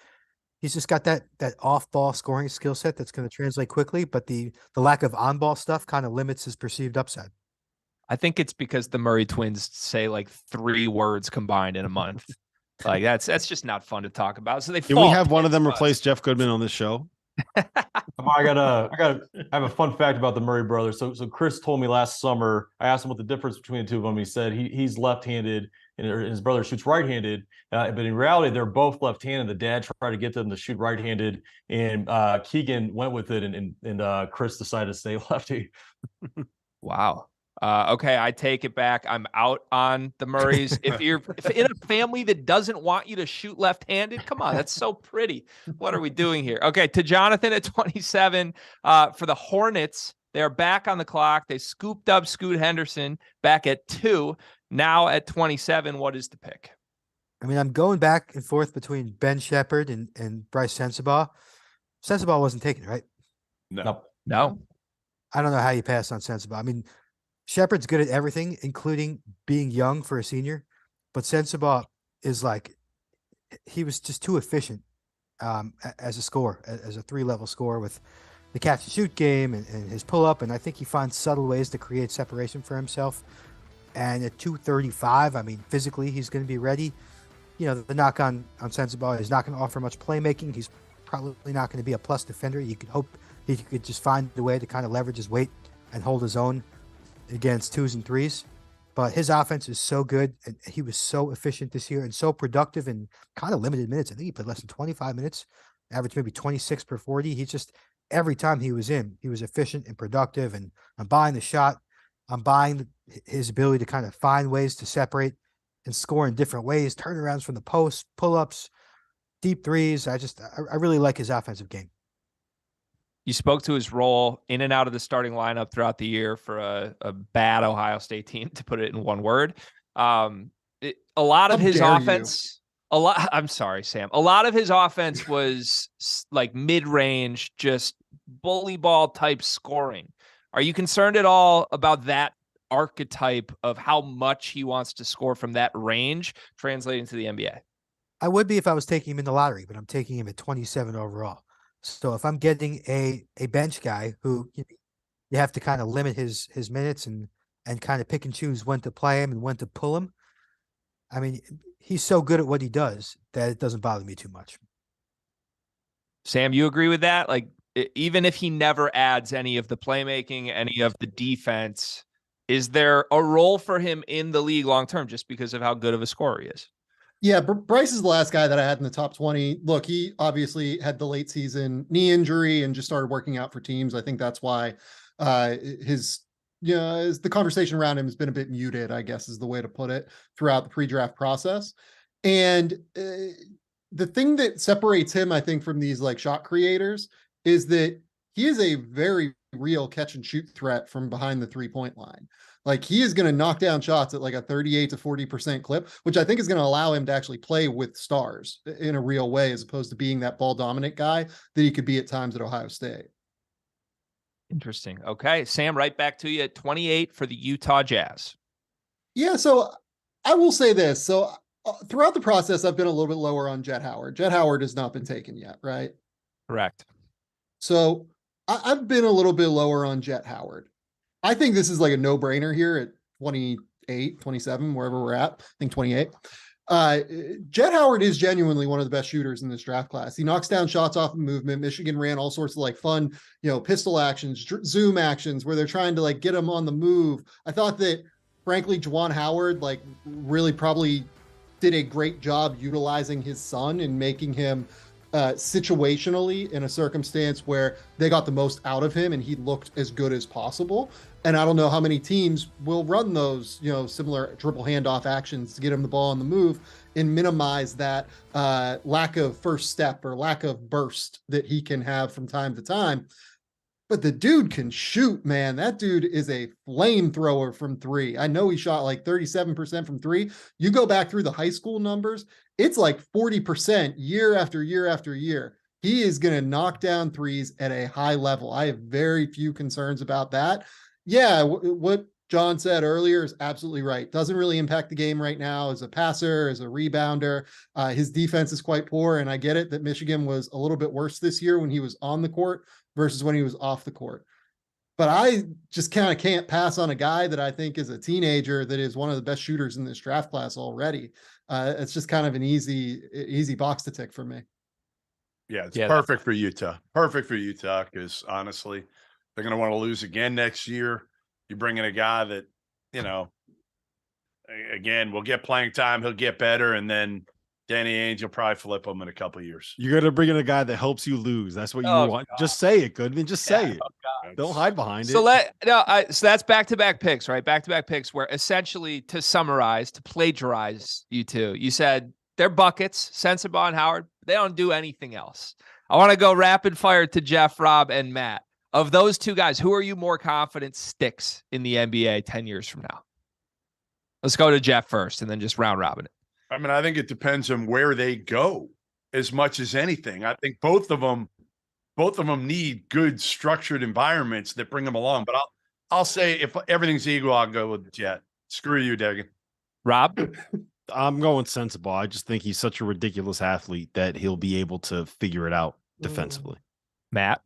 He's just got that off-ball scoring skill set that's going to translate quickly, but the lack of on-ball stuff kind of limits his perceived upside. I think it's because the Murray twins say like 3 words combined in a month. Like that's just not fun to talk about. So they Can we have one of them replace Jeff Goodman on this show? I have a fun fact about the Murray brothers. So Chris told me last summer, I asked him what the difference between the two of them. He said he's left-handed and his brother shoots right-handed. But in reality, they're both left-handed. The dad tried to get them to shoot right-handed, and Keegan went with it, and Chris decided to stay lefty. Wow. Okay, I take it back. I'm out on the Murrays. If in a family that doesn't want you to shoot left-handed, come on, that's so pretty. What are we doing here? Okay, to Jonathan at 27 for the Hornets. They're back on the clock. They scooped up Scoot Henderson back at 2. Now at 27, what is the pick? I mean, I'm going back and forth between Ben Shepherd and Bryce Sensabaugh. Sensabaugh wasn't taken, right? No. I don't know how you pass on Sensabaugh. I mean, Shepard's good at everything, including being young for a senior, but Sensabaugh is like, he was just too efficient as a scorer, as a 3-level scorer with the catch and shoot game and his pull up. And I think he finds subtle ways to create separation for himself. And at 235, I mean, physically, he's going to be ready. You know, the knock on Sensabaugh is not going to offer much playmaking. He's probably not going to be a plus defender. You could hope he could just find a way to kind of leverage his weight and hold his own against 2s and 3s. But his offense is so good, and he was so efficient this year and so productive in kind of limited minutes. I think he played less than 25 minutes, averaged maybe 26 per 40. He's just, every time he was in, he was efficient and productive. And I'm buying the shot. I'm buying his ability to kind of find ways to separate and score in different ways, turnarounds from the post, pull-ups, deep threes. I really like his offensive game. You spoke to his role in and out of the starting lineup throughout the year for a bad Ohio State team, to put it in one word. A lot of his offense, I'm sorry, Sam. A lot of his offense was like mid-range, just bully ball type scoring. Are you concerned at all about that archetype of how much he wants to score from that range translating to the NBA? I would be if I was taking him in the lottery, but I'm taking him at 27 overall. So if I'm getting a bench guy who you have to kind of limit his minutes and kind of pick and choose when to play him and when to pull him. I mean, he's so good at what he does that it doesn't bother me too much. Sam, you agree with that? Like, even if he never adds any of the playmaking, any of the defense, is there a role for him in the league long-term just because of how good of a scorer he is? Yeah, Bryce is the last guy that I had in the top 20. Look, he obviously had the late season knee injury and just started working out for teams. I think that's why the conversation around him has been a bit muted, I guess is the way to put it, throughout the pre-draft process. And the thing that separates him, I think, from these like shot creators is that he is a very real catch and shoot threat from behind the 3-point line. Like, he is going to knock down shots at like a 38 to 40% clip, which I think is going to allow him to actually play with stars in a real way, as opposed to being that ball dominant guy that he could be at times at Ohio State. Interesting. Okay. Sam, right back to you at 28 for the Utah Jazz. Yeah. So I will say this. So throughout the process, I've been a little bit lower on Jet Howard. Jet Howard has not been taken yet, right? Correct. So I've been a little bit lower on Jet Howard. I think this is like a no-brainer here at 28, 27, wherever we're at. I think 28. Jet Howard is genuinely one of the best shooters in this draft class. He knocks down shots off of movement. Michigan ran all sorts of like fun, pistol actions, zoom actions where they're trying to like get him on the move. I thought that, frankly, Juwan Howard like really probably did a great job utilizing his son and making him situationally in a circumstance where they got the most out of him and he looked as good as possible. And I don't know how many teams will run those, similar triple handoff actions to get him the ball on the move and minimize that lack of first step or lack of burst that he can have from time to time. But the dude can shoot, man. That dude is a flamethrower from 3. I know he shot like 37% from 3. You go back through the high school numbers, it's like 40% year after year after year. He is going to knock down threes at a high level. I have very few concerns about that. Yeah, what John said earlier is absolutely right. Doesn't really impact the game right now as a passer, as a rebounder. His defense is quite poor, and I get it that Michigan was a little bit worse this year when he was on the court versus when he was off the court. But I just kind of can't pass on a guy that I think is a teenager that is one of the best shooters in this draft class already. It's just kind of an easy box to tick for me. Yeah, it's perfect for Utah. Perfect for Utah because honestly, they're going to want to lose again next year. You bring in a guy that, you know, again, will get playing time. He'll get better. And then Danny Ainge will probably flip him in a couple of years. You're going to bring in a guy that helps you lose. That's what you want. God. Just say it, Goodman. Just say it. Don't hide behind it. So that's back-to-back picks, right? Back-to-back picks where essentially, to summarize, to plagiarize you two, you said they're buckets, Sensabaugh and Howard. They don't do anything else. I want to go rapid fire to Jeff, Rob, and Matt. Of those two guys, who are you more confident sticks in the NBA 10 years from now? Let's go to Jeff first and then just round robin it. I mean, I think it depends on where they go as much as anything. I think both of them need good structured environments that bring them along. But I'll say if everything's equal, I'll go with Jet. Screw you, Dagan. Rob? I'm going Sensabaugh. I just think he's such a ridiculous athlete that he'll be able to figure it out defensively. Matt?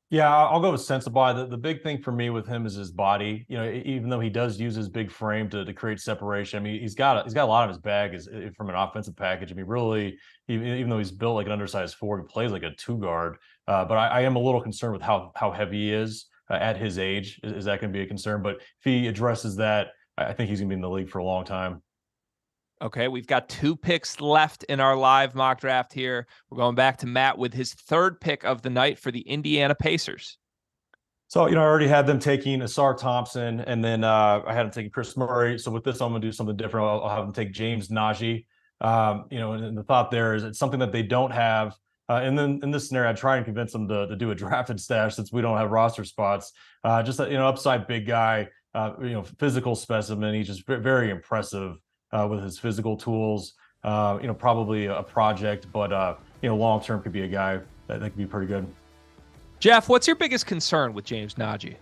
Yeah, I'll go with Sensabaugh. The big thing for me with him is his body. You know, even though he does use his big frame to create separation, I mean, he's got a lot of his bag from an offensive package. I mean, really, even though he's built like an undersized forward, he plays like a two guard. But I am a little concerned with how heavy he is at his age. Is that going to be a concern? But if he addresses that, I think he's going to be in the league for a long time. Okay, we've got 2 picks left in our live mock draft here. We're going back to Matt with his 3rd pick of the night for the Indiana Pacers. So, you know, I already had them taking Asar Thompson, and then I had them taking Chris Murray. So with this, I'm going to do something different. I'll have them take James Najee. You know, and the thought there is it's something that they don't have. And then in this scenario, I try and convince them to do a drafted stash since we don't have roster spots. Just a, upside big guy, physical specimen. He's just very impressive. With his physical tools, probably a project, but long-term could be a guy that could be pretty good. Jeff, what's your biggest concern with James Najee?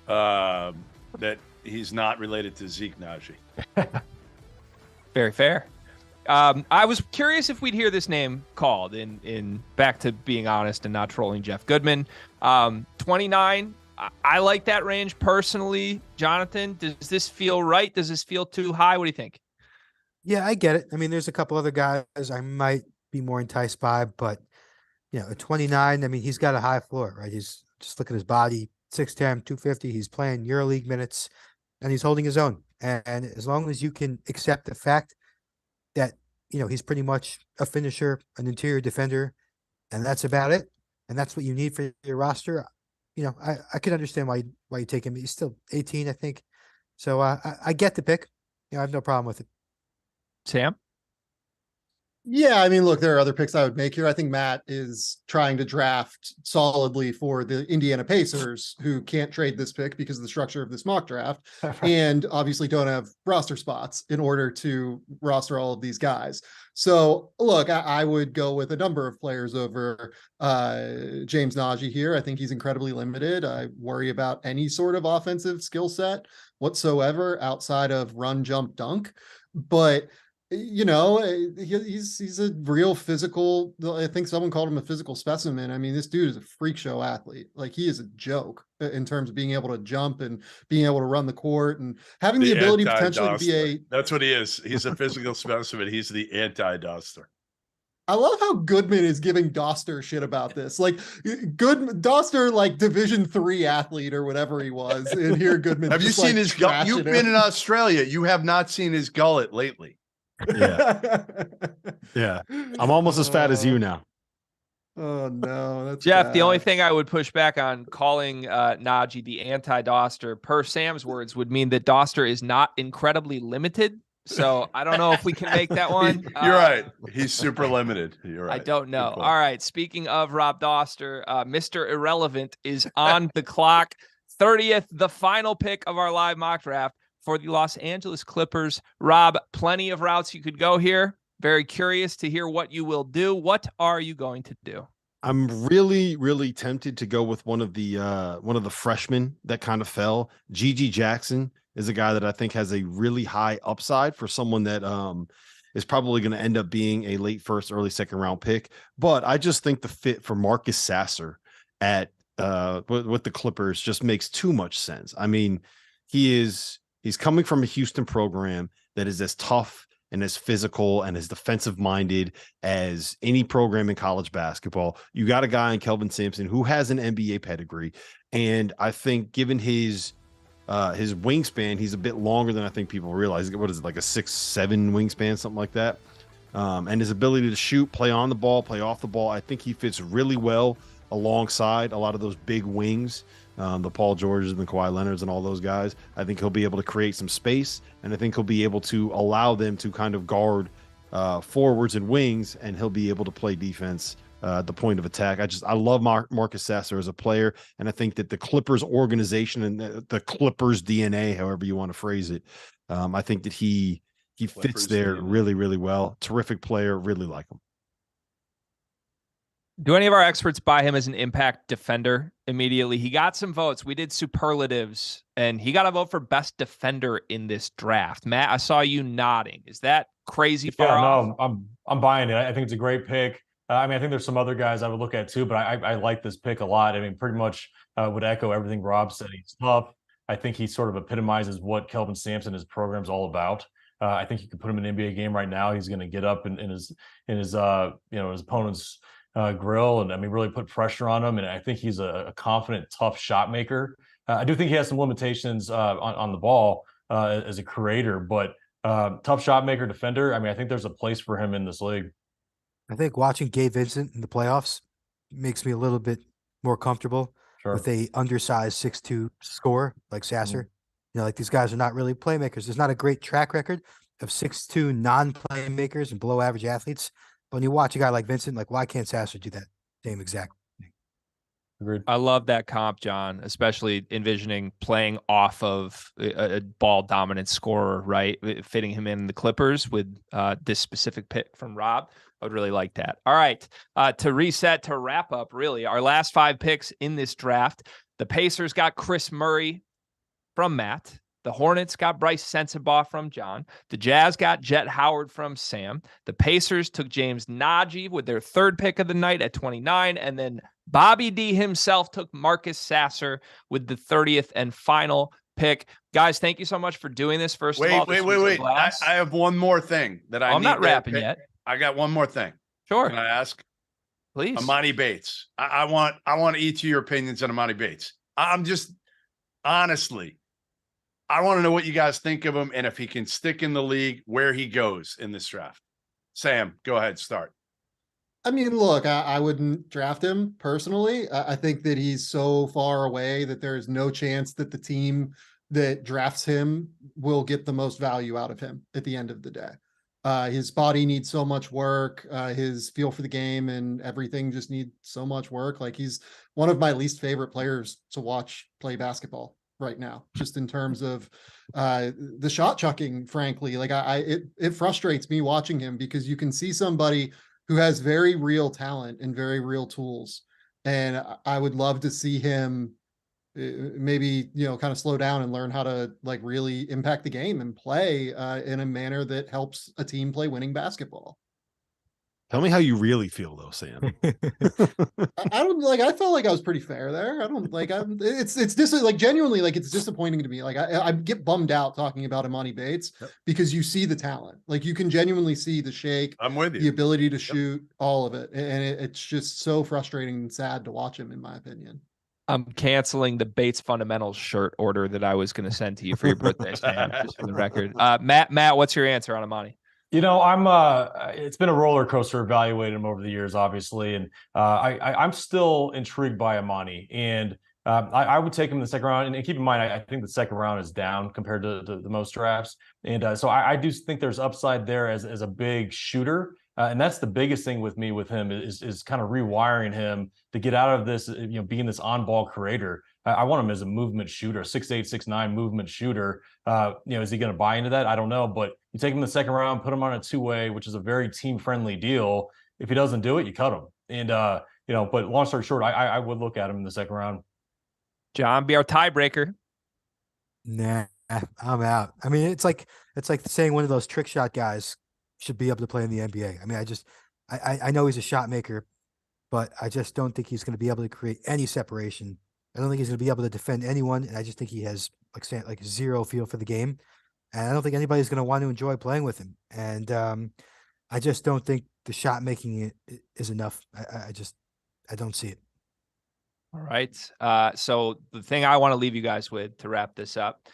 That he's not related to Zeke Najee. Very fair. I was curious if we'd hear this name called in back to being honest and not trolling Jeff Goodman. 29. I like that range personally. Jonathan, does this feel right? Does this feel too high? What do you think? Yeah, I get it. I mean, there's a couple other guys I might be more enticed by, but at 29, I mean, he's got a high floor, right? He's just look at his body, 6'10", 250. He's playing EuroLeague minutes, and he's holding his own. And as long as you can accept the fact that he's pretty much a finisher, an interior defender, and that's about it, and that's what you need for your roster. I could understand why you take him. He's still 18, I think. So I get the pick. I have no problem with it. Sam? Yeah, I mean, look, there are other picks I would make here. I think Matt is trying to draft solidly for the Indiana Pacers, who can't trade this pick because of the structure of this mock draft, and obviously don't have roster spots in order to roster all of these guys. So, look, I would go with a number of players over James Najee here. I think he's incredibly limited. I worry about any sort of offensive skill set whatsoever outside of run, jump, dunk. But he's a real physical. I think someone called him a physical specimen. I mean, this dude is a freak show athlete. Like, he is a joke in terms of being able to jump and being able to run the court and having the ability potentially to be That's what he is. He's a physical specimen. He's the anti-Dauster. I love how Goodman is giving Dauster shit about this. Like, Dauster, like Division III athlete or whatever he was. And here Goodman. Have you seen his gullet? You've been in Australia. You have not seen his gullet lately. Yeah. I'm almost as fat as you now. Oh no, that's Jeff. bad. The only thing I would push back on calling Najee the anti-Dauster, per Sam's words, would mean that Dauster is not incredibly limited. So I don't know if we can make that one. You're right. He's super limited. You're right. I don't know. All right. Speaking of Rob Dauster, Mr. Irrelevant is on the clock. 30th, the final pick of our live mock draft for the Los Angeles Clippers. Rob, plenty of routes you could go here. Very curious to hear what you will do. What are you going to do? I'm really, really tempted to go with one of the freshmen that kind of fell, Gigi Jackson. is a guy that I think has a really high upside for someone that is probably going to end up being a late first, early second round pick. But I just think the fit for Marcus Sasser at with the Clippers just makes too much sense. I mean, he's coming from a Houston program that is as tough and as physical and as defensive minded as any program in college basketball. You got a guy in Kelvin Sampson who has an NBA pedigree. And I think given his wingspan, he's a bit longer than I think people realize. What is it, like a 6'7" wingspan, something like that? And his ability to shoot, play on the ball, play off the ball. I think he fits really well alongside a lot of those big wings, the Paul Georges and the Kawhi Leonards and all those guys. I think he'll be able to create some space, and I think he'll be able to allow them to kind of guard forwards and wings, and he'll be able to play defense at the point of attack. I love Marcus Sasser as a player, and I think that the Clippers organization and the Clippers DNA, however you want to phrase it, I think that he fits there really, really well. Terrific player, really like him. Do any of our experts buy him as an impact defender immediately? He got some votes. We did superlatives, and he got a vote for best defender in this draft. Matt, I saw you nodding. Is that crazy far off? No, I'm buying it. I think it's a great pick. I mean, I think there's some other guys I would look at too, but I like this pick a lot. I mean, pretty much would echo everything Rob said. He's tough. I think he sort of epitomizes what Kelvin Sampson, his program's all about. I think you could put him in an NBA game right now. He's going to get up in his his opponent's grill, and I mean, really put pressure on him. And I think he's a confident, tough shot maker. I do think he has some limitations on the ball as a creator, but tough shot maker, defender. I mean, I think there's a place for him in this league. I think watching Gabe Vincent in the playoffs makes me a little bit more comfortable with a undersized 6'2" scorer like Sasser. You know, like these guys are not really playmakers. There's not a great track record of 6'2" non-playmakers and below average athletes. But when you watch a guy like Vincent, like, why can't Sasser do that same exact thing? Agreed. I love that comp, John, especially envisioning playing off of a ball dominant scorer, right? Fitting him in the Clippers with this specific pick from Rob. I would really like that. All right. To reset, to wrap up, really, our last 5 picks in this draft. The Pacers got Chris Murray from Matt. The Hornets got Bryce Sensabaugh from John. The Jazz got Jet Howard from Sam. The Pacers took James Najee with their 3rd pick of the night at 29. And then Bobby D himself took Marcus Sasser with the 30th and final pick. Guys, thank you so much for doing this. First of all, wait. I have one more thing that I'm not wrapping yet. I got one more thing. Sure. Can I ask? Please. Amani Bates. I want each of your opinions on Amani Bates. I'm just honestly, I want to know what you guys think of him and if he can stick in the league, where he goes in this draft. Sam, go ahead, start. I mean, look, I wouldn't draft him personally. I think that he's so far away that there's no chance that the team that drafts him will get the most value out of him at the end of the day. His body needs so much work. His feel for the game and everything just needs so much work. Like, he's one of my least favorite players to watch play basketball right now, just in terms of the shot chucking, frankly. Like, it frustrates me watching him, because you can see somebody who has very real talent and very real tools. And I would love to see him maybe, kind of slow down and learn how to, like, really impact the game and play in a manner that helps a team play winning basketball. Tell me how you really feel, though, Sam. I don't like. I felt like I was pretty fair there. I don't like. It's like, genuinely, like, it's disappointing to me. Like, I get bummed out talking about Amani Bates because you see the talent. Like, you can genuinely see the shake. I'm with you. The ability to shoot, all of it, and it's just so frustrating and sad to watch him, in my opinion. I'm canceling the Bates Fundamentals shirt order that I was going to send to you for your birthday, Sam, just for the record. Matt, what's your answer on Amani? It's been a roller coaster evaluating him over the years, obviously. And I'm still intrigued by Amani. And I would take him in the second round. And keep in mind, I think the second round is down compared to the most drafts. And so I do think there's upside there as a big shooter. And that's the biggest thing with him is kind of rewiring him to get out of this, being this on-ball creator. I want him as a movement shooter, 6'8", 6'9" movement shooter. Is he going to buy into that? I don't know. But you take him in the second round, put him on a 2-way, which is a very team-friendly deal. If he doesn't do it, you cut him. And, but long story short, I would look at him in the second round. John, be our tiebreaker. Nah, I'm out. I mean, it's like saying one of those trick shot guys should be able to play in the NBA. I mean, I know he's a shot maker, but I just don't think he's going to be able to create any separation. I don't think he's going to be able to defend anyone, and I just think he has like zero feel for the game. And I don't think anybody's going to want to enjoy playing with him. And I just don't think the shot making is enough. I don't see it. All right. So the thing I want to leave you guys with to wrap this up,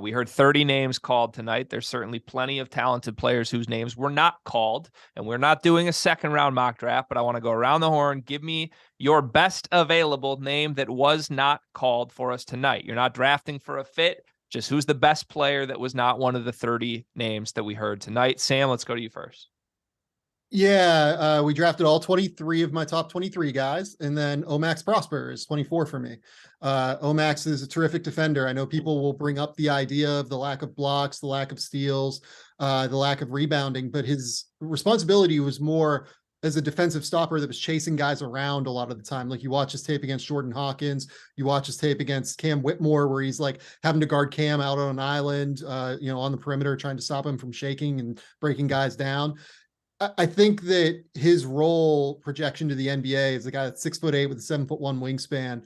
we heard 30 names called tonight. There's certainly plenty of talented players whose names were not called, and we're not doing a second round mock draft, but I want to go around the horn. Give me your best available name that was not called for us tonight. You're not drafting for a fit, just who's the best player that was not one of the 30 names that we heard tonight. Sam, let's go to you first. Yeah, we drafted all 23 of my top 23 guys, and then Omax Prosper is 24 for me. Omax is a terrific defender. I know people will bring up the idea of the lack of blocks, the lack of steals, the lack of rebounding, but his responsibility was more as a defensive stopper that was chasing guys around a lot of the time. Like you watch his tape against Jordan Hawkins, you watch his tape against Cam Whitmore, where he's like having to guard Cam out on an island, on the perimeter, trying to stop him from shaking and breaking guys down. I think that his role projection to the NBA as a guy that's 6'8" with a 7'1" wingspan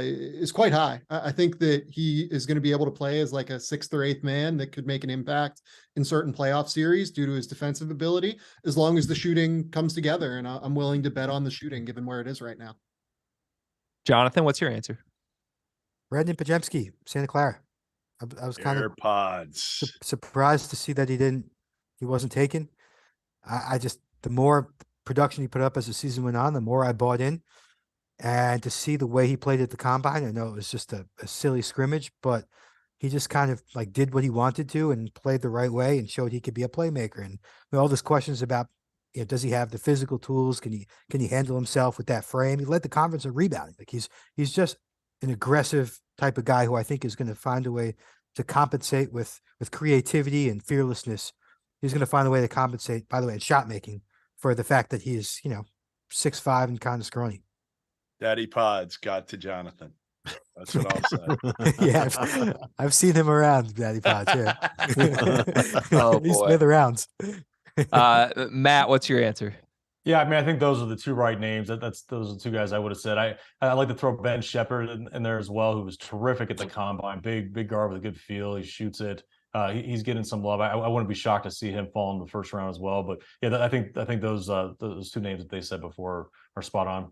is quite high. I think that he is going to be able to play as like a 6th or 8th man that could make an impact in certain playoff series due to his defensive ability, as long as the shooting comes together. And I'm willing to bet on the shooting given where it is right now. Jonathan, what's your answer? Brandon Pajemski, Santa Clara. I was kind of surprised to see that he wasn't taken. I just, the more production he put up as the season went on, the more I bought in. And to see the way he played at the combine, I know it was just a silly scrimmage, but he just kind of like did what he wanted to and played the right way and showed he could be a playmaker. And all these questions about, does he have the physical tools? Can he handle himself with that frame? He led the conference in rebounding. Like he's just an aggressive type of guy who I think is going to find a way to compensate with creativity and fearlessness. He's going to find a way to compensate, by the way, in shot making for the fact that he's, 6'5" and kind of scrawny. Daddy Pods got to Jonathan. That's what I'll say. Yeah, I've seen him around, Daddy Pods. Yeah. Oh, He's boy. been around. Matt, what's your answer? Yeah, I mean, I think those are the two right names. Those are the two guys I would have said. I like to throw Ben Shepherd in there as well, who was terrific at the combine. Big guard with a good feel. He shoots it. He's getting some love. I wouldn't be shocked to see him fall in the first round as well. But yeah, I think those two names that they said before are spot on.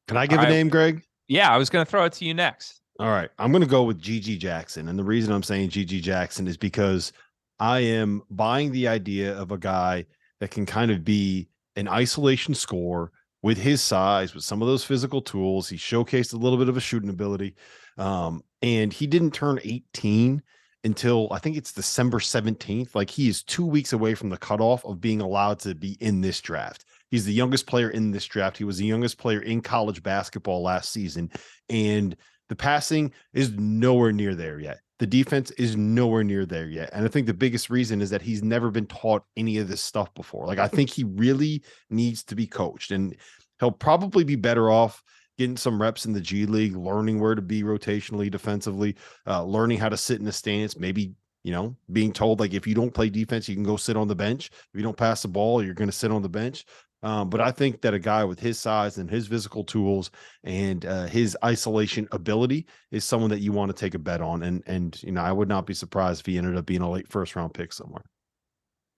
Can I give a name, Greg? Yeah, I was going to throw it to you next. All right, I'm going to go with Gigi Jackson, and the reason I'm saying Gigi Jackson is because I am buying the idea of a guy that can kind of be an isolation scorer with his size, with some of those physical tools. He showcased a little bit of a shooting ability, and he didn't turn 18 until I think it's December 17th. Like he is 2 weeks away from the cutoff of being allowed to be in this draft. He's the youngest player in this draft. He was the youngest player in college basketball last season. And the passing is nowhere near there yet. The defense is nowhere near there yet. And I think the biggest reason is that he's never been taught any of this stuff before. Like I think he really needs to be coached, and he'll probably be better off getting some reps in the G League, learning where to be rotationally, defensively, learning how to sit in the stance, maybe, being told, like, if you don't play defense, you can go sit on the bench. If you don't pass the ball, you're going to sit on the bench. But I think that a guy with his size and his physical tools and his isolation ability is someone that you want to take a bet on. And I would not be surprised if he ended up being a late first round pick somewhere.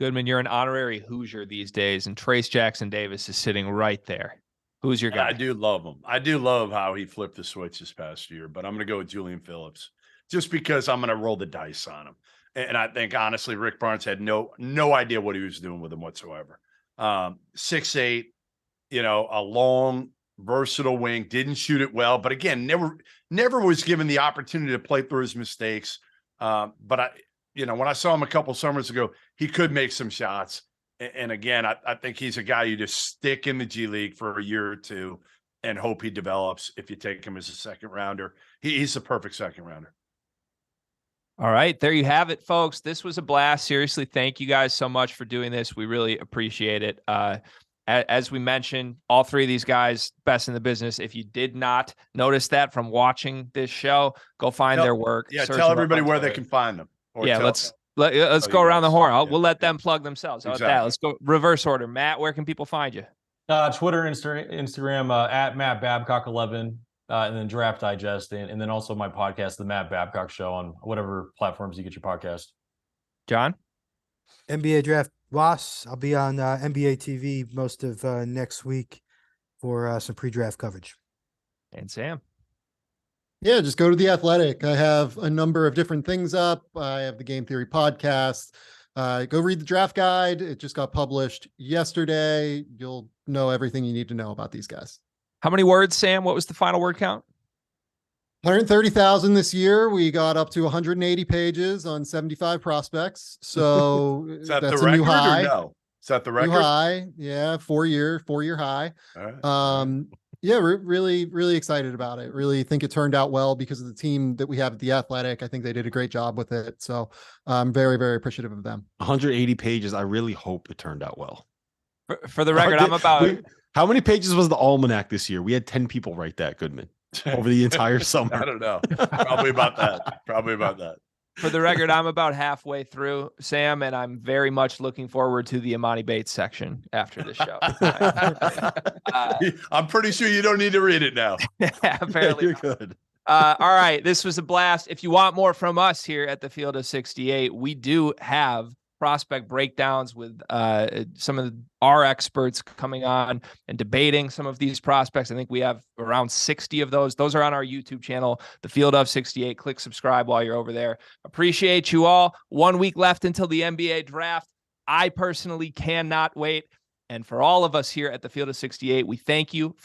Goodman, you're an honorary Hoosier these days, and Trace Jackson Davis is sitting right there. Who's your guy? I do love him. I do love how he flipped the switch this past year, but I'm going to go with Julian Phillips just because I'm going to roll the dice on him. And I think, honestly, Rick Barnes had no idea what he was doing with him whatsoever. 6'8", a long, versatile wing, didn't shoot it well, but again, never was given the opportunity to play through his mistakes. But when I saw him a couple summers ago, he could make some shots. And again, I think he's a guy you just stick in the G League for a year or two and hope he develops if you take him as a second rounder. He's the perfect second rounder. All right, there you have it, folks. This was a blast. Seriously, thank you guys so much for doing this. We really appreciate it. As we mentioned, all three of these guys, best in the business. If you did not notice that from watching this show, go find their work. Yeah, tell everybody where they can find them. Or Yeah, tell- let's tell go you around the guys. horn. Yeah. We'll let them plug themselves. How about that? Exactly. Let's go reverse order. Matt, where can people find you? Twitter, Instagram, at Matt Babcock 11, and then Draft Digest, and then also my podcast, The Matt Babcock Show, on whatever platforms you get your podcast. John? NBA Draft Ross. I'll be on NBA TV most of next week for some pre-draft coverage. And Sam? Yeah, just go to The Athletic. I have a number of different things up. I have the Game Theory podcast. Go read the draft guide. It just got published yesterday. You'll know everything you need to know about these guys. How many words, Sam? What was the final word count? 130,000 this year. We got up to 180 pages on 75 prospects. So Is that that's the a record new high. or no? Is that the record? New high. Yeah, four-year high. All right. Yeah, we're really excited about it. Really think it turned out well because of the team that we have at The Athletic. I think they did a great job with it. So I'm very, very appreciative of them. 180 pages. I really hope it turned out well. For the record, I'm about... How many pages was the almanac this year? We had 10 people write that, Goodman, over the entire summer. I don't know. Probably about that. For the record, I'm about halfway through, Sam, and I'm very much looking forward to the Imani Bates section after this show. I'm pretty sure you don't need to read it now. Apparently You're not. good. All right, this was a blast. If you want more from us here at the Field of 68, we do have prospect breakdowns with some of our experts coming on and debating some of these prospects. I think we have around 60 of those. Those are on our YouTube channel, The Field of 68. Click subscribe while you're over there. Appreciate you all. 1 week left until the NBA draft. I personally cannot wait. And for all of us here at the Field of 68, we thank you for